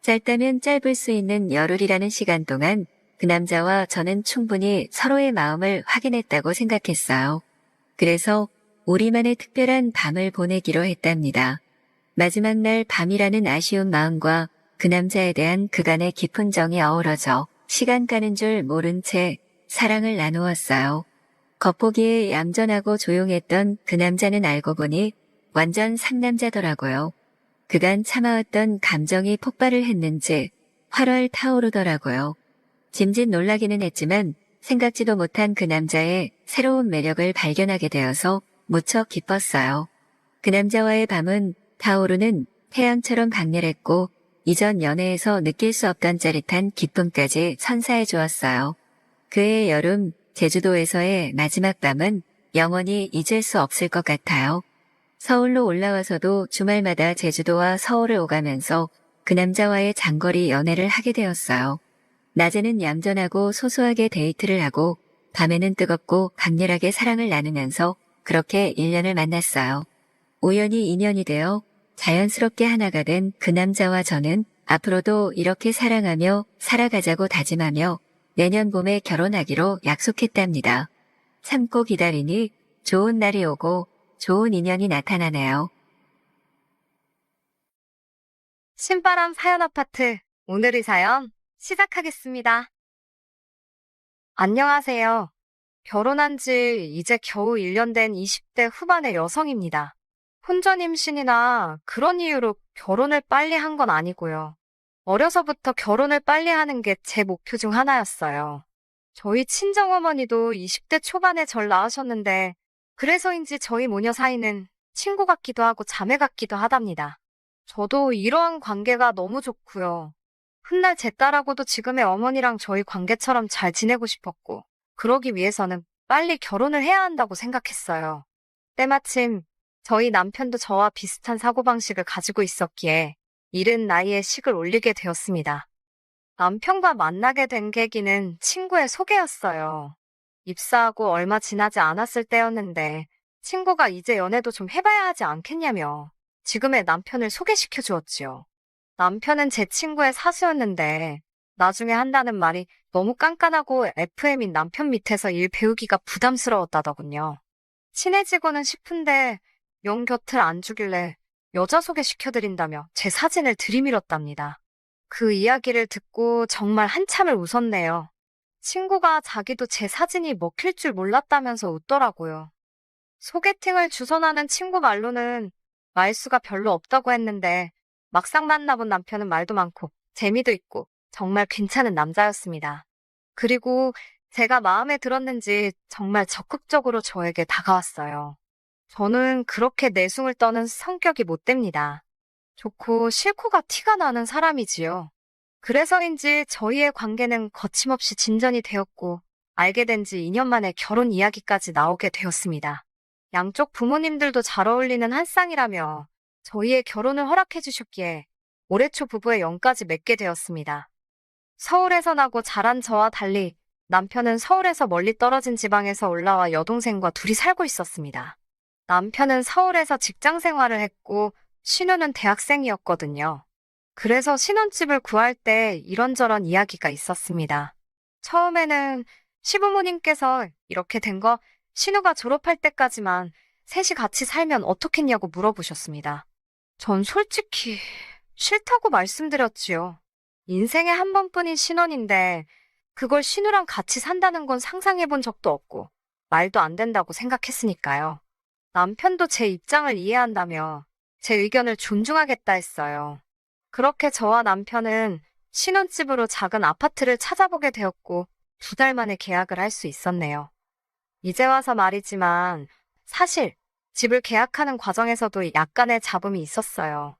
짧다면 짧을 수 있는 열흘이라는 시간 동안 그 남자와 저는 충분히 서로의 마음을 확인했다고 생각했어요. 그래서 우리만의 특별한 밤을 보내기로 했답니다. 마지막 날 밤이라는 아쉬운 마음과 그 남자에 대한 그간의 깊은 정이 어우러져 시간 가는 줄 모른 채 사랑을 나누었어요. 겉보기에 얌전하고 조용했던 그 남자는 알고 보니 완전 상남자더라고요. 그간 참아왔던 감정이 폭발을 했는지 활활 타오르더라고요. 짐짓 놀라기는 했지만 생각지도 못한 그 남자의 새로운 매력을 발견하게 되어서 무척 기뻤어요. 그 남자와의 밤은 타오르는 태양처럼 강렬했고 이전 연애에서 느낄 수 없던 짜릿한 기쁨까지 선사해 주었어요. 그해 여름 제주도에서의 마지막 밤은 영원히 잊을 수 없을 것 같아요. 서울로 올라와서도 주말마다 제주도와 서울을 오가면서 그 남자와의 장거리 연애를 하게 되었어요. 낮에는 얌전하고 소소하게 데이트를 하고 밤에는 뜨겁고 강렬하게 사랑을 나누면서 그렇게 1년을 만났어요. 우연히 인연이 되어 자연스럽게 하나가 된 그 남자와 저는 앞으로도 이렇게 사랑하며 살아가자고 다짐하며 내년 봄에 결혼하기로 약속했답니다. 참고 기다리니 좋은 날이 오고 좋은 인연이 나타나네요. 신바람 사연 아파트 오늘의 사연 시작하겠습니다. 안녕하세요. 결혼한 지 이제 겨우 1년 된 20대 후반의 여성입니다. 혼전 임신이나 그런 이유로 결혼을 빨리 한 건 아니고요. 어려서부터 결혼을 빨리 하는 게 제 목표 중 하나였어요. 저희 친정어머니도 20대 초반에 절 낳으셨는데 그래서인지 저희 모녀 사이는 친구 같기도 하고 자매 같기도 하답니다. 저도 이러한 관계가 너무 좋고요. 훗날 제 딸하고도 지금의 어머니랑 저희 관계처럼 잘 지내고 싶었고 그러기 위해서는 빨리 결혼을 해야 한다고 생각했어요. 때마침 저희 남편도 저와 비슷한 사고방식을 가지고 있었기에 이른 나이에 식을 올리게 되었습니다. 남편과 만나게 된 계기는 친구의 소개였어요. 입사하고 얼마 지나지 않았을 때였는데 친구가 이제 연애도 좀 해봐야 하지 않겠냐며 지금의 남편을 소개시켜 주었지요. 남편은 제 친구의 사수였는데 나중에 한다는 말이 너무 깐깐하고 FM인 남편 밑에서 일 배우기가 부담스러웠다더군요. 친해지고는 싶은데 영 곁을 안 주길래 여자 소개시켜드린다며 제 사진을 들이밀었답니다. 그 이야기를 듣고 정말 한참을 웃었네요. 친구가 자기도 제 사진이 먹힐 줄 몰랐다면서 웃더라고요. 소개팅을 주선하는 친구 말로는 말수가 별로 없다고 했는데 막상 만나본 남편은 말도 많고 재미도 있고 정말 괜찮은 남자였습니다. 그리고 제가 마음에 들었는지 정말 적극적으로 저에게 다가왔어요. 저는 그렇게 내숭을 떠는 성격이 못 됩니다. 좋고 싫고가 티가 나는 사람이지요. 그래서인지 저희의 관계는 거침없이 진전이 되었고 알게 된 지 2년 만에 결혼 이야기까지 나오게 되었습니다. 양쪽 부모님들도 잘 어울리는 한 쌍이라며 저희의 결혼을 허락해 주셨기에 올해 초 부부의 영까지 맺게 되었습니다. 서울에서 나고 자란 저와 달리 남편은 서울에서 멀리 떨어진 지방에서 올라와 여동생과 둘이 살고 있었습니다. 남편은 서울에서 직장 생활을 했고 신우는 대학생이었거든요. 그래서 신혼집을 구할 때 이런저런 이야기가 있었습니다. 처음에는 시부모님께서 이렇게 된 거 신우가 졸업할 때까지만 셋이 같이 살면 어떻겠냐고 물어보셨습니다. 전 솔직히 싫다고 말씀드렸지요. 인생에 한 번뿐인 신혼인데 그걸 신우랑 같이 산다는 건 상상해 본 적도 없고 말도 안 된다고 생각했으니까요. 남편도 제 입장을 이해한다며 제 의견을 존중하겠다 했어요. 그렇게 저와 남편은 신혼집으로 작은 아파트를 찾아보게 되었고 2달 만에 계약을 할 수 있었네요. 이제 와서 말이지만 사실 집을 계약하는 과정에서도 약간의 잡음이 있었어요.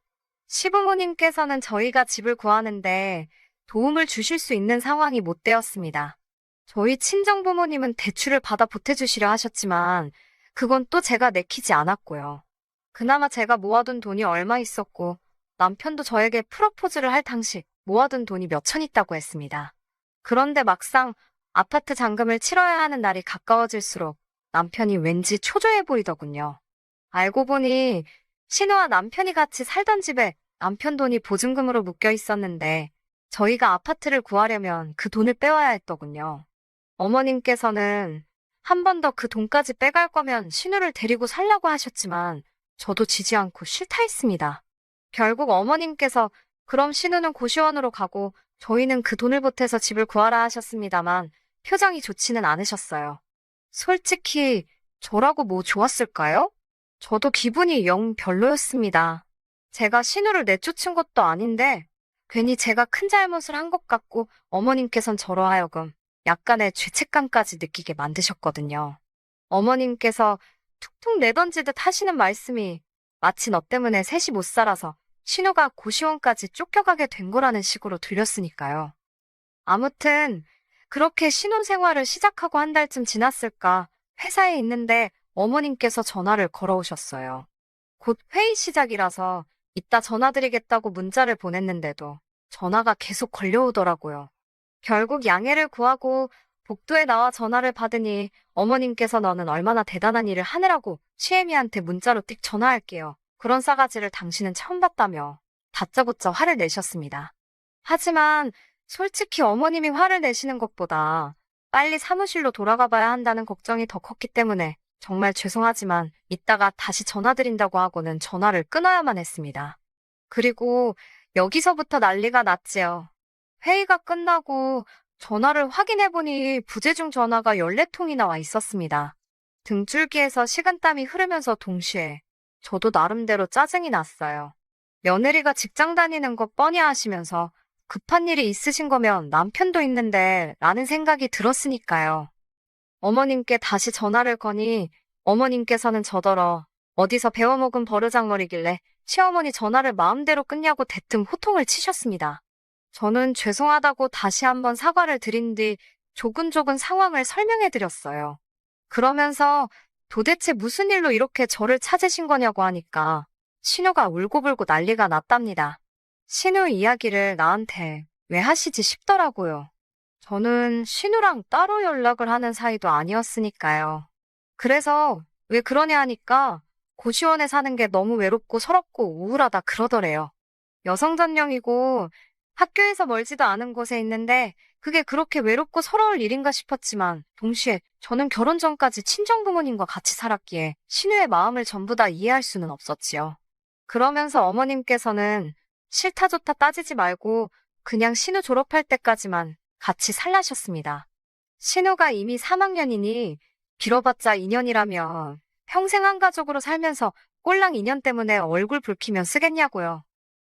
시부모님께서는 저희가 집을 구하는데 도움을 주실 수 있는 상황이 못 되었습니다. 저희 친정부모님은 대출을 받아 보태주시려 하셨지만 그건 또 제가 내키지 않았고요. 그나마 제가 모아둔 돈이 얼마 있었고 남편도 저에게 프로포즈를 할 당시 모아둔 돈이 몇천 있다고 했습니다. 그런데 막상 아파트 잔금을 치러야 하는 날이 가까워질수록 남편이 왠지 초조해 보이더군요. 알고 보니 신우와 남편이 같이 살던 집에 남편 돈이 보증금으로 묶여 있었는데 저희가 아파트를 구하려면 그 돈을 빼와야 했더군요. 어머님께서는 한 번 더 그 돈까지 빼갈 거면 신우를 데리고 살라고 하셨지만 저도 지지 않고 싫다 했습니다. 결국 어머님께서 그럼 신우는 고시원으로 가고 저희는 그 돈을 보태서 집을 구하라 하셨습니다만 표정이 좋지는 않으셨어요. 솔직히 저라고 뭐 좋았을까요? 저도 기분이 영 별로였습니다. 제가 신우를 내쫓은 것도 아닌데 괜히 제가 큰 잘못을 한 것 같고 어머님께선 저로 하여금 약간의 죄책감까지 느끼게 만드셨거든요. 어머님께서 툭툭 내던지듯 하시는 말씀이 마치 너 때문에 셋이 못 살아서 신우가 고시원까지 쫓겨가게 된 거라는 식으로 들렸으니까요. 아무튼 그렇게 신혼생활을 시작하고 한 달쯤 지났을까 회사에 있는데 어머님께서 전화를 걸어오셨어요. 곧 회의 시작이라서 이따 전화드리겠다고 문자를 보냈는데도 전화가 계속 걸려오더라고요. 결국 양해를 구하고 복도에 나와 전화를 받으니 어머님께서 너는 얼마나 대단한 일을 하느라고 시애미한테 문자로 띡 전화할게요. 그런 싸가지를 당신은 처음 봤다며 다짜고짜 화를 내셨습니다. 하지만 솔직히 어머님이 화를 내시는 것보다 빨리 사무실로 돌아가 봐야 한다는 걱정이 더 컸기 때문에 정말 죄송하지만 이따가 다시 전화드린다고 하고는 전화를 끊어야만 했습니다. 그리고 여기서부터 난리가 났지요. 회의가 끝나고 전화를 확인해보니 부재중 전화가 14통이나 와 있었습니다. 등줄기에서 식은땀이 흐르면서 동시에 저도 나름대로 짜증이 났어요. 며느리가 직장 다니는 거 뻔히 아시면서 급한 일이 있으신 거면 남편도 있는데 라는 생각이 들었으니까요. 어머님께 다시 전화를 거니 어머님께서는 저더러 어디서 배워먹은 버르장머리길래 시어머니 전화를 마음대로 끊냐고 대뜸 호통을 치셨습니다. 저는 죄송하다고 다시 한번 사과를 드린 뒤 조근조근 상황을 설명해 드렸어요. 그러면서 도대체 무슨 일로 이렇게 저를 찾으신 거냐고 하니까 신우가 울고불고 난리가 났답니다. 신우 이야기를 나한테 왜 하시지 싶더라고요. 저는 신우랑 따로 연락을 하는 사이도 아니었으니까요. 그래서 왜 그러냐 하니까 고시원에 사는 게 너무 외롭고 서럽고 우울하다 그러더래요. 여성 전용이고 학교에서 멀지도 않은 곳에 있는데 그게 그렇게 외롭고 서러울 일인가 싶었지만 동시에 저는 결혼 전까지 친정부모님과 같이 살았기에 신우의 마음을 전부 다 이해할 수는 없었지요. 그러면서 어머님께서는 싫다 좋다 따지지 말고 그냥 신우 졸업할 때까지만 같이 살라셨습니다. 신우가 이미 3학년이니 길어봤자 2년이라면 평생 한 가족으로 살면서 꼴랑 2년 때문에 얼굴 붉히면 쓰겠냐고요.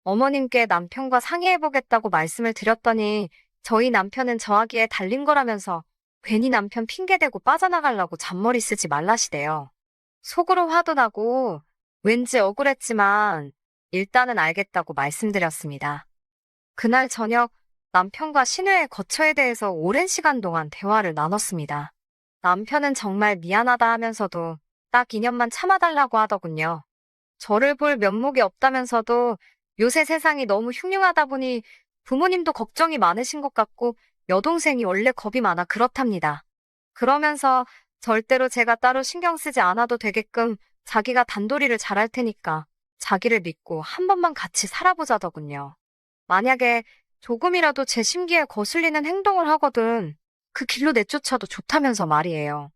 어머님께 남편과 상의해보겠다고 말씀을 드렸더니 저희 남편은 저하기에 달린 거라면서 괜히 남편 핑계대고 빠져나가려고 잔머리 쓰지 말라시대요. 속으로 화도 나고 왠지 억울했지만 일단은 알겠다고 말씀드렸습니다. 그날 저녁 남편과 신우의 거처에 대해서 오랜 시간 동안 대화를 나눴습니다. 남편은 정말 미안하다 하면서도 딱 2년만 참아달라고 하더군요. 저를 볼 면목이 없다면서도 요새 세상이 너무 흉흉하다 보니 부모님도 걱정이 많으신 것 같고 여동생이 원래 겁이 많아 그렇답니다. 그러면서 절대로 제가 따로 신경 쓰지 않아도 되게끔 자기가 단도리를 잘할 테니까 자기를 믿고 한 번만 같이 살아보자더군요. 만약에 조금이라도 제 심기에 거슬리는 행동을 하거든 그 길로 내쫓아도 좋다면서 말이에요.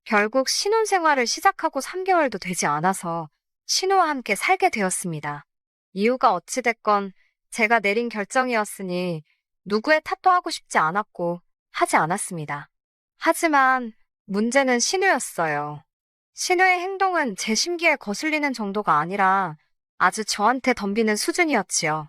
결국 신혼생활을 시작하고 3개월도 되지 않아서 신우와 함께 살게 되었습니다. 이유가 어찌됐건 제가 내린 결정이었으니 누구의 탓도 하고 싶지 않았고 하지 않았습니다. 하지만 문제는 신우였어요. 신우의 행동은 제 심기에 거슬리는 정도가 아니라 아주 저한테 덤비는 수준이었지요.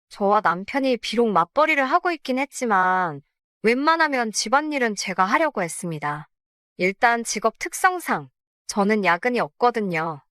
저와 남편이 비록 맞벌이를 하고 있긴 했지만 웬만하면 집안일은 제가 하려고 했습니다. 일단 직업 특성상 저는 야근이 없거든요.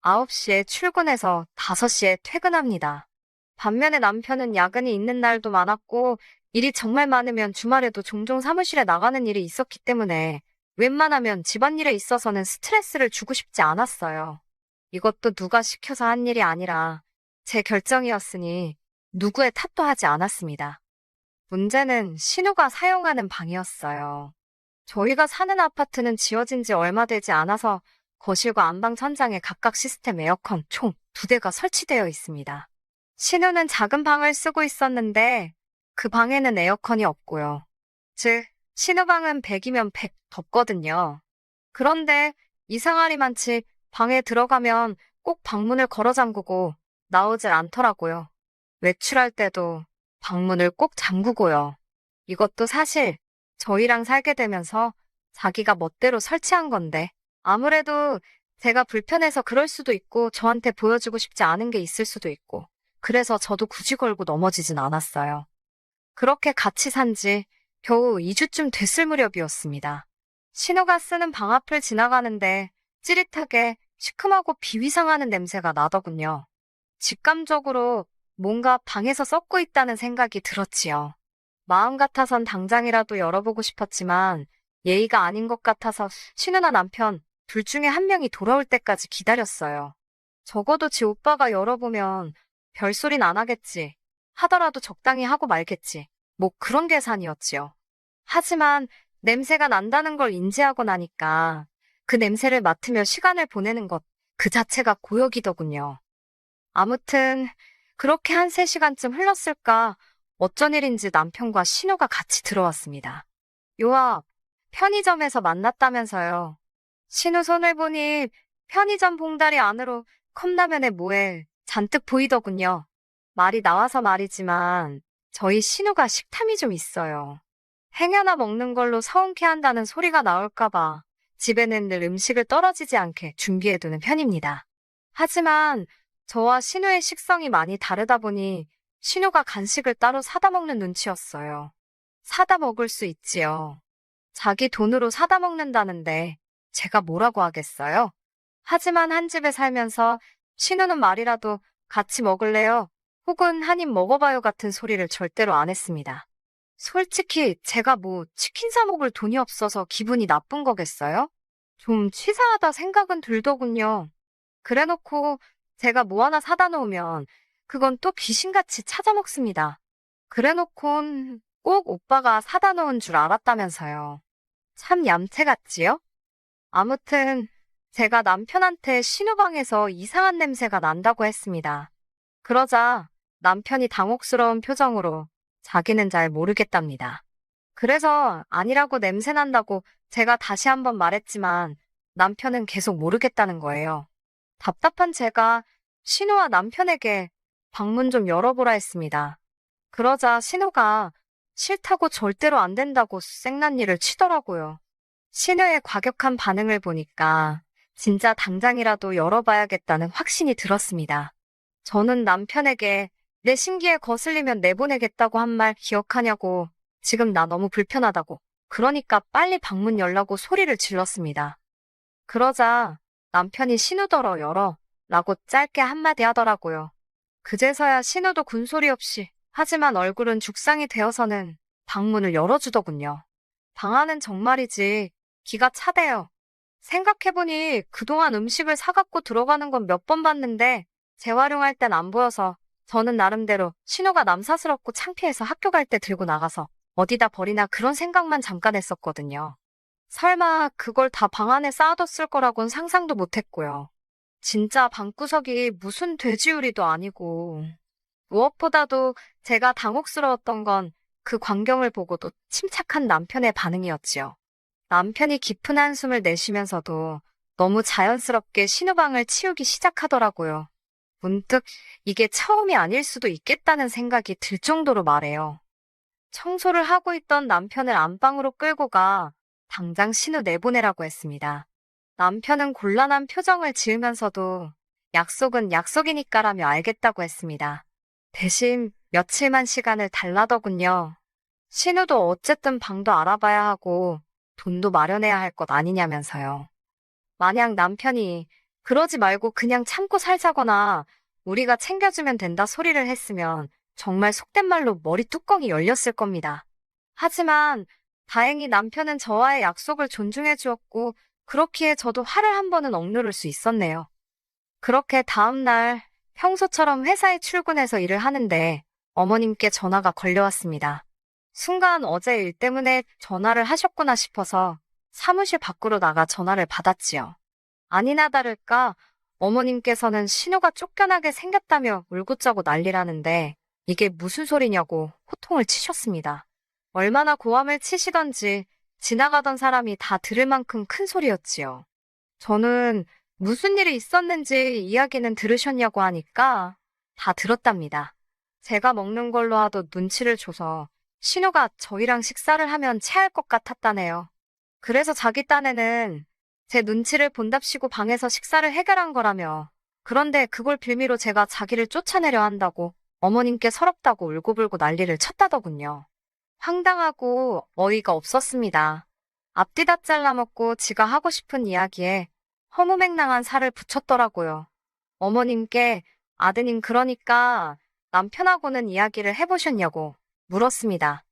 9시에 출근해서 5시에 퇴근합니다. 반면에 남편은 야근이 있는 날도 많았고 일이 정말 많으면 주말에도 종종 사무실에 나가는 일이 있었기 때문에 웬만하면 집안일에 있어서는 스트레스를 주고 싶지 않았어요. 이것도 누가 시켜서 한 일이 아니라 제 결정이었으니 누구의 탓도 하지 않았습니다. 문제는 신우가 사용하는 방이었어요. 저희가 사는 아파트는 지어진 지 얼마 되지 않아서 거실과 안방 천장에 각각 시스템 에어컨 총 2대가 설치되어 있습니다. 신우는 작은 방을 쓰고 있었는데 그 방에는 에어컨이 없고요. 즉, 신우 방은 100이면 100 덥거든요. 그런데 이상하리만치 방에 들어가면 꼭 방문을 걸어 잠그고 나오질 않더라고요. 외출할 때도 방문을 꼭 잠그고요. 이것도 사실 저희랑 살게 되면서 자기가 멋대로 설치한 건데 아무래도 제가 불편해서 그럴 수도 있고 저한테 보여주고 싶지 않은 게 있을 수도 있고 그래서 저도 굳이 걸고 넘어지진 않았어요. 그렇게 같이 산 지 겨우 2주쯤 됐을 무렵이었습니다. 신우가 쓰는 방 앞을 지나가는데 찌릿하게 시큼하고 비위상하는 냄새가 나더군요. 직감적으로 뭔가 방에서 썩고 있다는 생각이 들었지요. 마음 같아선 당장이라도 열어보고 싶었지만 예의가 아닌 것 같아서 신우나 남편 둘 중에 한 명이 돌아올 때까지 기다렸어요. 적어도 지 오빠가 열어보면 별소린 안 하겠지. 하더라도 적당히 하고 말겠지. 뭐 그런 계산이었지요. 하지만 냄새가 난다는 걸 인지하고 나니까 그 냄새를 맡으며 시간을 보내는 것 그 자체가 고역이더군요. 아무튼 그렇게 한 3시간쯤 흘렀을까 어쩐 일인지 남편과 신우가 같이 들어왔습니다. 요앞 편의점에서 만났다면서요. 신우 손을 보니 편의점 봉다리 안으로 컵라면에 뭐에 잔뜩 보이더군요. 말이 나와서 말이지만 저희 신우가 식탐이 좀 있어요. 행여나 먹는 걸로 서운케 한다는 소리가 나올까봐 집에는 늘 음식을 떨어지지 않게 준비해두는 편입니다. 하지만 저와 신우의 식성이 많이 다르다 보니 신우가 간식을 따로 사다 먹는 눈치였어요. 사다 먹을 수 있지요. 자기 돈으로 사다 먹는다는데 제가 뭐라고 하겠어요? 하지만 한 집에 살면서 신우는 말이라도 같이 먹을래요? 혹은 한 입 먹어봐요 같은 소리를 절대로 안 했습니다. 솔직히 제가 뭐 치킨 사 먹을 돈이 없어서 기분이 나쁜 거겠어요? 좀 치사하다 생각은 들더군요. 그래놓고 제가 뭐 하나 사다 놓으면 그건 또 귀신같이 찾아 먹습니다. 그래놓곤 꼭 오빠가 사다 놓은 줄 알았다면서요. 참 얌체 같지요? 아무튼 제가 남편한테 신우방에서 이상한 냄새가 난다고 했습니다. 그러자 남편이 당혹스러운 표정으로 자기는 잘 모르겠답니다. 그래서 아니라고 냄새 난다고 제가 다시 한번 말했지만 남편은 계속 모르겠다는 거예요. 답답한 제가 신우와 남편에게 방문 좀 열어보라 했습니다. 그러자 신우가 싫다고 절대로 안 된다고 생난리를 치더라고요. 신우의 과격한 반응을 보니까 진짜 당장이라도 열어봐야겠다는 확신이 들었습니다. 저는 남편에게 내 심기에 거슬리면 내보내겠다고 한 말 기억하냐고, 지금 나 너무 불편하다고, 그러니까 빨리 방문 열라고 소리를 질렀습니다. 그러자 남편이 신우더러 열어 라고 짧게 한마디 하더라고요. 그제서야 신우도 군소리 없이 하지만 얼굴은 죽상이 되어서는 방문을 열어주더군요. 방 안은 정말이지 기가 차대요. 생각해보니 그동안 음식을 사갖고 들어가는 건 몇 번 봤는데 재활용할 땐 안 보여서 저는 나름대로 신우가 남사스럽고 창피해서 학교 갈 때 들고 나가서 어디다 버리나 그런 생각만 잠깐 했었거든요. 설마 그걸 다 방 안에 쌓아뒀을 거라고는 상상도 못했고요. 진짜 방구석이 무슨 돼지우리도 아니고 무엇보다도 제가 당혹스러웠던 건 그 광경을 보고도 침착한 남편의 반응이었지요. 남편이 깊은 한숨을 내쉬면서도 너무 자연스럽게 신우방을 치우기 시작하더라고요. 문득 이게 처음이 아닐 수도 있겠다는 생각이 들 정도로 말해요. 청소를 하고 있던 남편을 안방으로 끌고 가 당장 신우 내보내라고 했습니다. 남편은 곤란한 표정을 지으면서도 약속은 약속이니까라며 알겠다고 했습니다. 대신 며칠만 시간을 달라더군요. 신우도 어쨌든 방도 알아봐야 하고 돈도 마련해야 할 것 아니냐면서요. 만약 남편이 그러지 말고 그냥 참고 살자거나 우리가 챙겨주면 된다 소리를 했으면 정말 속된 말로 머리 뚜껑이 열렸을 겁니다. 하지만 다행히 남편은 저와의 약속을 존중해 주었고 그렇기에 저도 화를 한 번은 억누를 수 있었네요. 그렇게 다음날 평소처럼 회사에 출근해서 일을 하는데 어머님께 전화가 걸려왔습니다. 순간 어제 일 때문에 전화를 하셨구나 싶어서 사무실 밖으로 나가 전화를 받았지요. 아니나 다를까 어머님께서는 신우가 쫓겨나게 생겼다며 울고짜고 난리라는데 이게 무슨 소리냐고 호통을 치셨습니다. 얼마나 고함을 치시던지 지나가던 사람이 다 들을 만큼 큰 소리였지요. 저는 무슨 일이 있었는지 이야기는 들으셨냐고 하니까 다 들었답니다. 제가 먹는 걸로 하도 눈치를 줘서 신우가 저희랑 식사를 하면 체할 것 같았다네요. 그래서 자기 딴에는 제 눈치를 본답시고 방에서 식사를 해결한 거라며 그런데 그걸 빌미로 제가 자기를 쫓아내려 한다고 어머님께 서럽다고 울고불고 난리를 쳤다더군요. 황당하고 어이가 없었습니다. 앞뒤다 잘라먹고 지가 하고 싶은 이야기에 허무맹랑한 살을 붙였더라고요. 어머님께 아드님 그러니까 남편하고는 이야기를 해보셨냐고 물었습니다.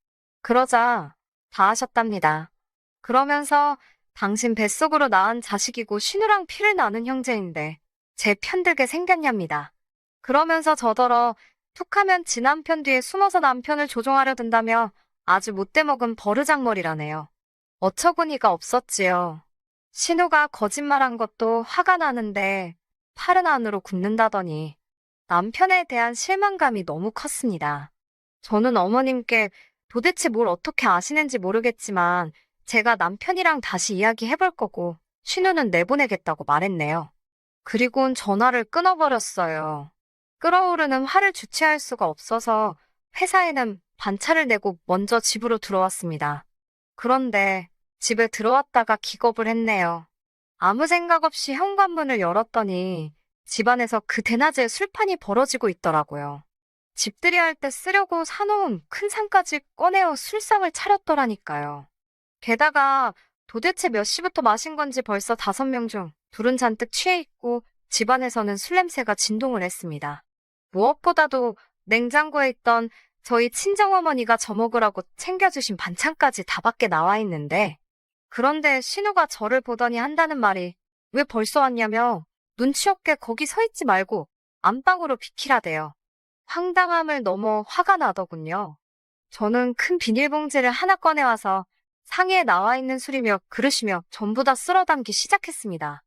그러자 다 하셨답니다. 그러면서 당신 뱃속으로 낳은 자식이고 신우랑 피를 나눈 형제인데 제 편들게 생겼냐입니다. 그러면서 저더러 툭하면 지 남편 뒤에 숨어서 남편을 조종하려 든다며 아주 못돼먹은 버르장머리라네요. 어처구니가 없었지요. 신우가 거짓말한 것도 화가 나는데 팔은 안으로 굽는다더니 남편에 대한 실망감이 너무 컸습니다. 저는 어머님께 도대체 뭘 어떻게 아시는지 모르겠지만 제가 남편이랑 다시 이야기해볼 거고 신우는 내보내겠다고 말했네요. 그리고는 전화를 끊어버렸어요. 끓어오르는 화를 주체할 수가 없어서 회사에는 반차를 내고 먼저 집으로 들어왔습니다. 그런데 집에 들어왔다가 기겁을 했네요. 아무 생각 없이 현관문을 열었더니 집안에서 그 대낮에 술판이 벌어지고 있더라고요. 집들이 할 때 쓰려고 사놓은 큰 상까지 꺼내어 술상을 차렸더라니까요. 게다가 도대체 몇 시부터 마신 건지 벌써 5명 중 둘은 잔뜩 취해 있고 집안에서는 술 냄새가 진동을 했습니다. 무엇보다도 냉장고에 있던 저희 친정어머니가 저 먹으라고 챙겨주신 반찬까지 다 밖에 나와 있는데 그런데 신우가 저를 보더니 한다는 말이 왜 벌써 왔냐며 눈치 없게 거기 서 있지 말고 안방으로 비키라대요. 황당함을 넘어 화가 나더군요. 저는 큰 비닐봉지를 하나 꺼내와서 상에 나와 있는 술이며 그릇이며 전부 다 쓸어담기 시작했습니다.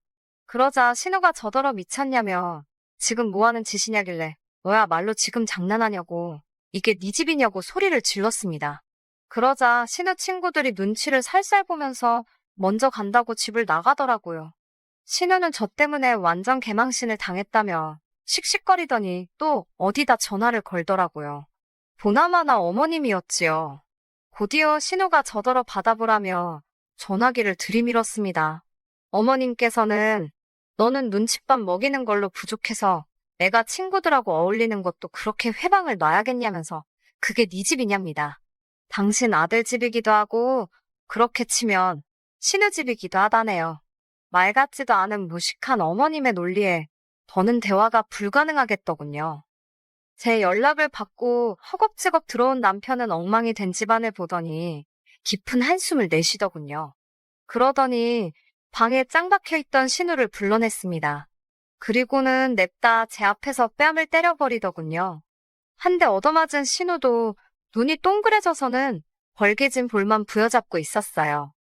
그러자 신우가 저더러 미쳤냐며 지금 뭐하는 짓이냐길래 너야 말로 지금 장난하냐고 이게 네 집이냐고 소리를 질렀습니다. 그러자 신우 친구들이 눈치를 살살 보면서 먼저 간다고 집을 나가더라고요. 신우는 저 때문에 완전 개망신을 당했다며 씩씩거리더니 또 어디다 전화를 걸더라고요. 보나마나 어머님이었지요. 곧이어 신우가 저더러 받아보라며 전화기를 들이밀었습니다. 어머님께서는 너는 눈칫밥 먹이는 걸로 부족해서 내가 친구들하고 어울리는 것도 그렇게 회방을 놔야겠냐면서 그게 네 집이냐입니다. 당신 아들 집이기도 하고 그렇게 치면 신우 집이기도 하다네요. 말 같지도 않은 무식한 어머님의 논리에 더는 대화가 불가능하겠더군요. 제 연락을 받고 허겁지겁 들어온 남편은 엉망이 된 집안을 보더니 깊은 한숨을 내쉬더군요. 그러더니 방에 짱 박혀있던 신우를 불러냈습니다. 그리고는 냅다 제 앞에서 뺨을 때려버리더군요. 한 대 얻어맞은 신우도 눈이 동그래져서는 벌개진 볼만 부여잡고 있었어요.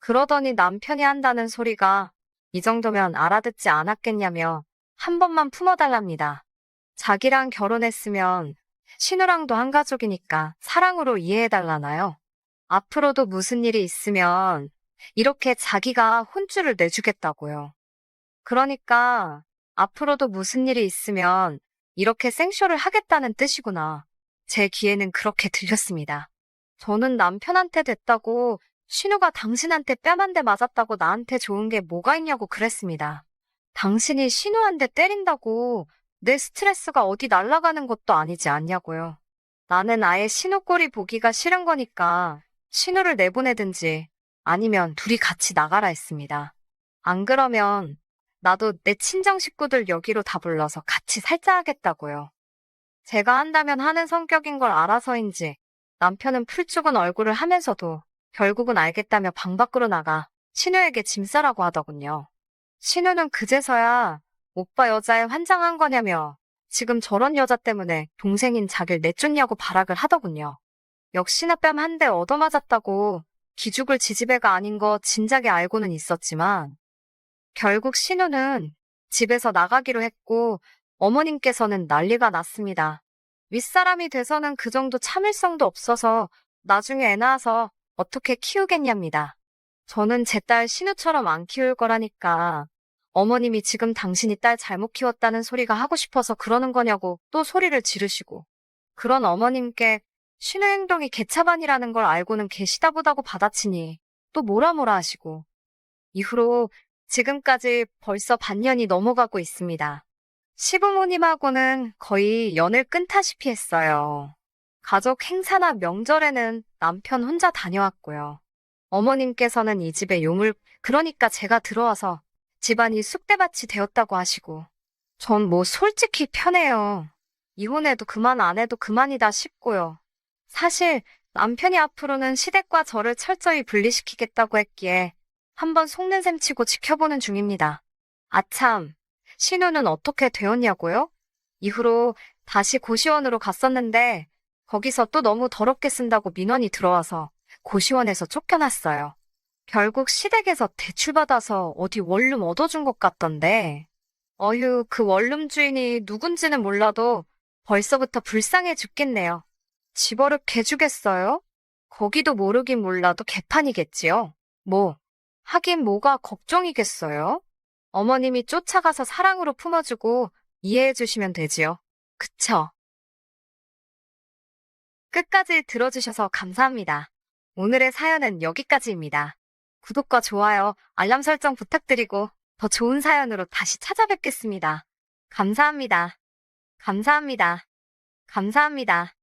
그러더니 남편이 한다는 소리가 이 정도면 알아듣지 않았겠냐며 한 번만 품어달랍니다. 자기랑 결혼했으면 신우랑도 한 가족이니까 사랑으로 이해해달라나요? 앞으로도 무슨 일이 있으면 이렇게 자기가 혼쭐을 내주겠다고요. 그러니까 앞으로도 무슨 일이 있으면 이렇게 생쇼를 하겠다는 뜻이구나. 제 귀에는 그렇게 들렸습니다. 저는 남편한테 됐다고 신우가 당신한테 뺨 한 대 맞았다고 나한테 좋은 게 뭐가 있냐고 그랬습니다. 당신이 신우한테 때린다고 내 스트레스가 어디 날아가는 것도 아니지 않냐고요. 나는 아예 신우 꼴이 보기가 싫은 거니까 신우를 내보내든지 아니면 둘이 같이 나가라 했습니다. 안 그러면 나도 내 친정 식구들 여기로 다 불러서 같이 살자 하겠다고요. 제가 한다면 하는 성격인 걸 알아서인지 남편은 풀죽은 얼굴을 하면서도 결국은 알겠다며 방 밖으로 나가 신우에게 짐 싸라고 하더군요. 신우는 그제서야 오빠 여자에 환장한 거냐며 지금 저런 여자 때문에 동생인 자기를 내쫓냐고 발악을 하더군요. 역시나 뺨 한 대 얻어맞았다고 기죽을 지지배가 아닌 거 진작에 알고는 있었지만 결국 신우는 집에서 나가기로 했고 어머님께서는 난리가 났습니다. 윗사람이 돼서는 그 정도 참을성도 없어서 나중에 애 낳아서 어떻게 키우겠냐입니다. 저는 제 딸 신우처럼 안 키울 거라니까 어머님이 지금 당신이 딸 잘못 키웠다는 소리가 하고 싶어서 그러는 거냐고 또 소리를 지르시고 그런 어머님께 신우 행동이 개차반이라는 걸 알고는 계시다 보다고 받아치니 또 뭐라 하시고 이후로 지금까지 벌써 반년이 넘어가고 있습니다. 시부모님하고는 거의 연을 끊다시피 했어요. 가족 행사나 명절에는 남편 혼자 다녀왔고요. 어머님께서는 이 집의 요물, 그러니까 제가 들어와서 집안이 쑥대밭이 되었다고 하시고 전 뭐 솔직히 편해요. 이혼해도 그만 안 해도 그만이다 싶고요. 사실 남편이 앞으로는 시댁과 저를 철저히 분리시키겠다고 했기에 한번 속는 셈 치고 지켜보는 중입니다. 아참, 신우는 어떻게 되었냐고요? 이후로 다시 고시원으로 갔었는데 거기서 또 너무 더럽게 쓴다고 민원이 들어와서 고시원에서 쫓겨났어요. 결국 시댁에서 대출받아서 어디 원룸 얻어준 것 같던데. 어휴, 그 원룸 주인이 누군지는 몰라도 벌써부터 불쌍해 죽겠네요. 집어를 개주겠어요? 거기도 모르긴 몰라도 개판이겠지요. 뭐, 하긴 뭐가 걱정이겠어요? 어머님이 쫓아가서 사랑으로 품어주고 이해해 주시면 되지요. 그쵸? 끝까지 들어주셔서 감사합니다. 오늘의 사연은 여기까지입니다. 구독과 좋아요, 알람 설정 부탁드리고 더 좋은 사연으로 다시 찾아뵙겠습니다. 감사합니다. 감사합니다. 감사합니다.